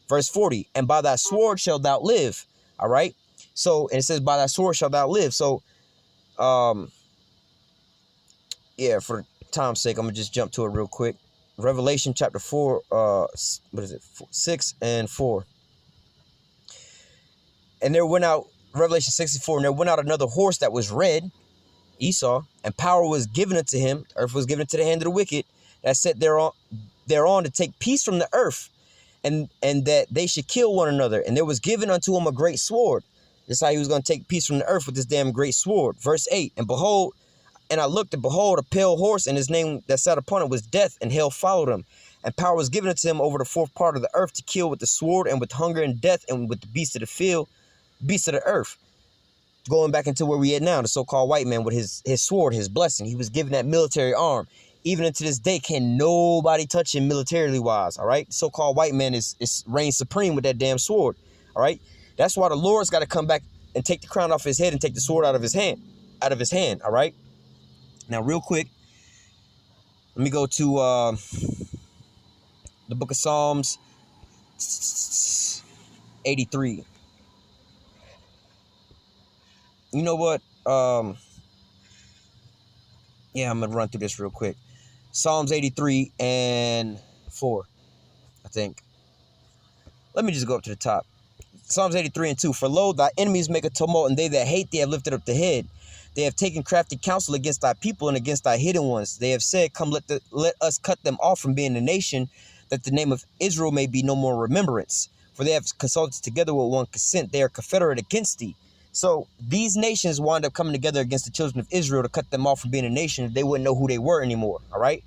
Verse 40. And by thy sword shalt thou live. All right. So, and it says, by thy sword shalt thou live. So, yeah, for time's sake, I'm going to just jump to it real quick. Revelation chapter 4, 6 and 4. And there went out, Revelation 64, and there went out another horse that was red, Esau, and power was given unto him, earth was given into the hand of the wicked, that sat thereon to take peace from the earth, and that they should kill one another. And there was given unto him a great sword. This is how he was going to take peace from the earth, with this damn great sword. Verse 8, and behold, and I looked, and behold, a pale horse, and his name that sat upon it was Death, and hell followed him. And power was given unto him over the fourth part of the earth to kill with the sword, and with hunger and death, and with the beasts of the field, beasts of the earth. Going back into where we at now, the so-called white man with his sword, his blessing. He was given that military arm. Even into this day, can nobody touch him militarily wise. All right. So-called white man is reigns supreme with that damn sword. All right. That's why the Lord's got to come back and take the crown off his head and take the sword out of his hand. All right. Now, real quick, let me go to the book of Psalms 83. You know what? Yeah, I'm going to run through this real quick. Psalms 83 and 4, I think. Let me just go up to the top. Psalms 83 and 2. For lo, thy enemies make a tumult, and they that hate thee have lifted up the head. They have taken crafty counsel against thy people and against thy hidden ones. They have said, come, let us cut them off from being a nation, that the name of Israel may be no more remembrance. For they have consulted together with one consent. They are confederate against thee. So these nations wind up coming together against the children of Israel to cut them off from being a nation. They wouldn't know who they were anymore. All right.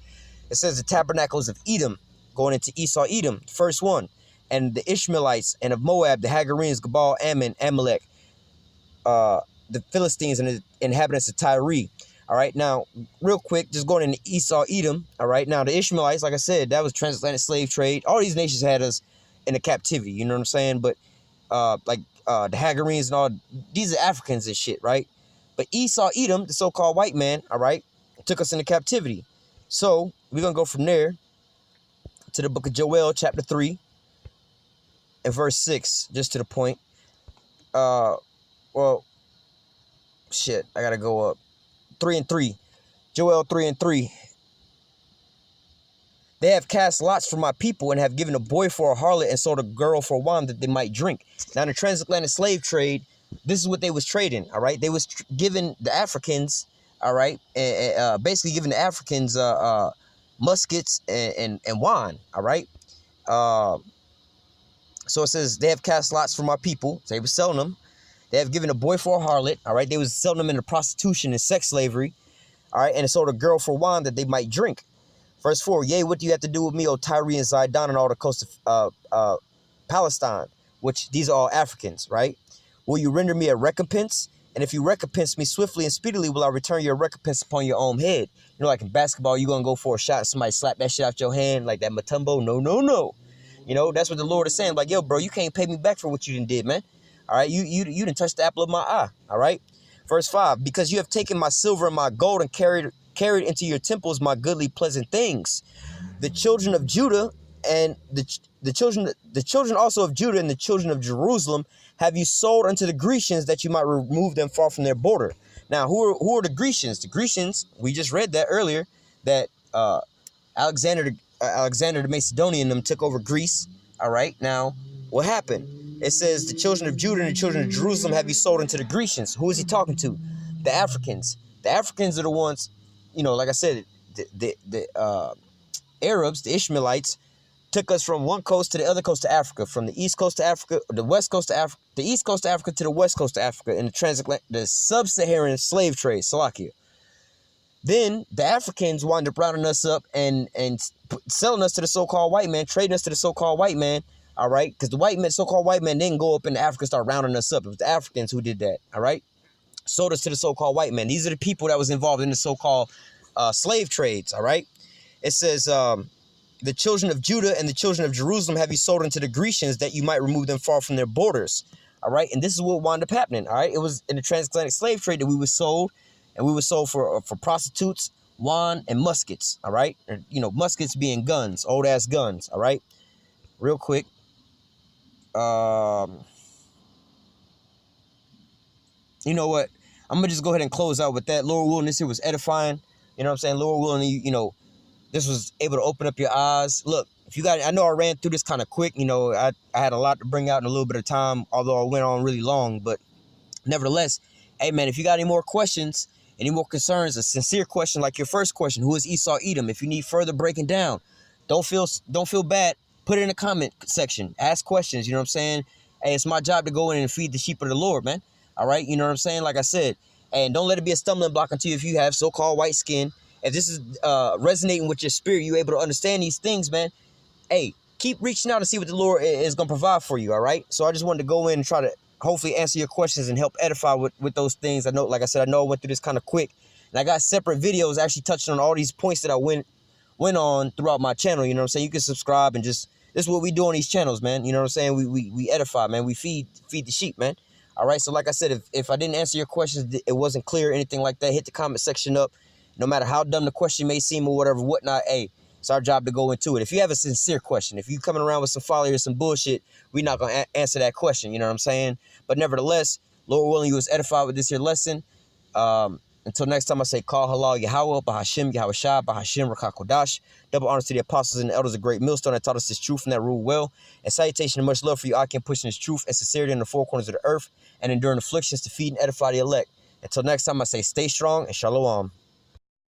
It says the tabernacles of Edom, going into Esau Edom, first one, and the Ishmaelites, and of Moab, the Hagarenes, Gebal, Ammon, Amalek, the Philistines, and the inhabitants of Tyre. All right. Now, real quick, just going into Esau Edom. All right. Now, the Ishmaelites, like I said, that was transatlantic slave trade. All these nations had us in a captivity. You know what I'm saying? But the Hagarenes and all, these are Africans and shit, right? But Esau Edom, the so-called white man, all right, took us into captivity. So we're going to go from there to the book of Joel, chapter 3 and verse 6, just to the point. Well, shit, I got to go up. 3 and 3. Joel 3 and 3. They have cast lots for my people and have given a boy for a harlot and sold a girl for wine that they might drink. Now, in the transatlantic slave trade, this is what they was trading, all right? They was giving the Africans, all right, basically giving the Africans muskets and wine, all right? So it says, they have cast lots for my people. So they were selling them. They have given a boy for a harlot, all right? They was selling them into prostitution and sex slavery, all right? And sold a girl for wine that they might drink. Verse 4, yea, what do you have to do with me, O Tyre and Zidon, and all the coast of Palestine, which these are all Africans, right? Will you render me a recompense? And if you recompense me swiftly and speedily, will I return your recompense upon your own head? You know, like in basketball, you're going to go for a shot and somebody slap that shit out your hand, like that Matumbo. No, no, no. You know, that's what the Lord is saying. Like, yo, bro, you can't pay me back for what you done, man. All right, you didn't touch the apple of my eye, all right? Verse 5, because you have taken my silver and my gold and carried into your temples my goodly pleasant things. The children of Judah and the children also of Judah and the children of Jerusalem have you sold unto the Grecians, that you might remove them far from their border. Now, who are the Grecians? The Grecians, we just read that earlier, that Alexander the Macedonian them took over Greece. All right, now what happened? It says the children of Judah and the children of Jerusalem have you sold unto the Grecians. Who is he talking to? The Africans. The Africans are the ones, you know, like I said, the Arabs, the Ishmaelites, took us from one coast to the other coast of Africa, from the east coast to Africa, the west coast to Africa, the east coast of Africa to the west coast of Africa, in the sub-Saharan slave trade, Salakia. Then the Africans wound up rounding us up and selling us to the so-called white man, trading us to the so-called white man, all right? Because the white man, so-called white man, didn't go up into Africa and start rounding us up. It was the Africans who did that, all right? Sold us to the so-called white man. These are the people that was involved in the so-called slave trades, all right? It says, the children of Judah and the children of Jerusalem have you sold unto the Grecians, that you might remove them far from their borders, all right? And this is what wound up happening, all right? It was in the transatlantic slave trade that we were sold, and we were sold for prostitutes, wine, and muskets, all right? You know, muskets being guns, old-ass guns, all right? Real quick. You know what? I'm going to just go ahead and close out with that. Lord willing, this here was edifying. You know what I'm saying? Lord willing, you know, this was able to open up your eyes. Look, if you got, I know I ran through this kind of quick. You know, I had a lot to bring out in a little bit of time, although I went on really long. But nevertheless, hey, man, if you got any more questions, any more concerns, a sincere question like your first question, who is Esau Edom? If you need further breaking down, don't feel bad. Put it in the comment section. Ask questions. You know what I'm saying? Hey, it's my job to go in and feed the sheep of the Lord, man. All right? You know what I'm saying? Like I said, and don't let it be a stumbling block unto you if you have so-called white skin. If this is resonating with your spirit, you able to understand these things, man. Hey, keep reaching out and see what the Lord is going to provide for you, all right? So I just wanted to go in and try to hopefully answer your questions and help edify with those things. I know, like I said, I know I went through this kind of quick And I got separate videos actually touching on all these points that I went on throughout my channel. You know what I'm saying? You can subscribe and just, this is what we do on these channels, man. You know what I'm saying? We edify, man. We feed the sheep, man. All right. So like I said, if I didn't answer your questions, it wasn't clear, anything like that, hit the comment section up. No matter how dumb the question may seem or whatever, whatnot, hey, it's our job to go into it. If you have a sincere question, if you coming around with some folly or some bullshit, we're not going to answer that question. You know what I'm saying? But nevertheless, Lord willing, you was edified with this here lesson. Until next time, I say, call halal Yahweh, Bahashim, Yahweh Shai, Bahashim, Rakakodash. Double honors to the apostles and the elders, a great millstone that taught us this truth and that rule well. And salutation and much love for you, I can pushing this truth and sincerity in the four corners of the earth and enduring afflictions to feed and edify the elect. Until next time, I say, stay strong and shalom.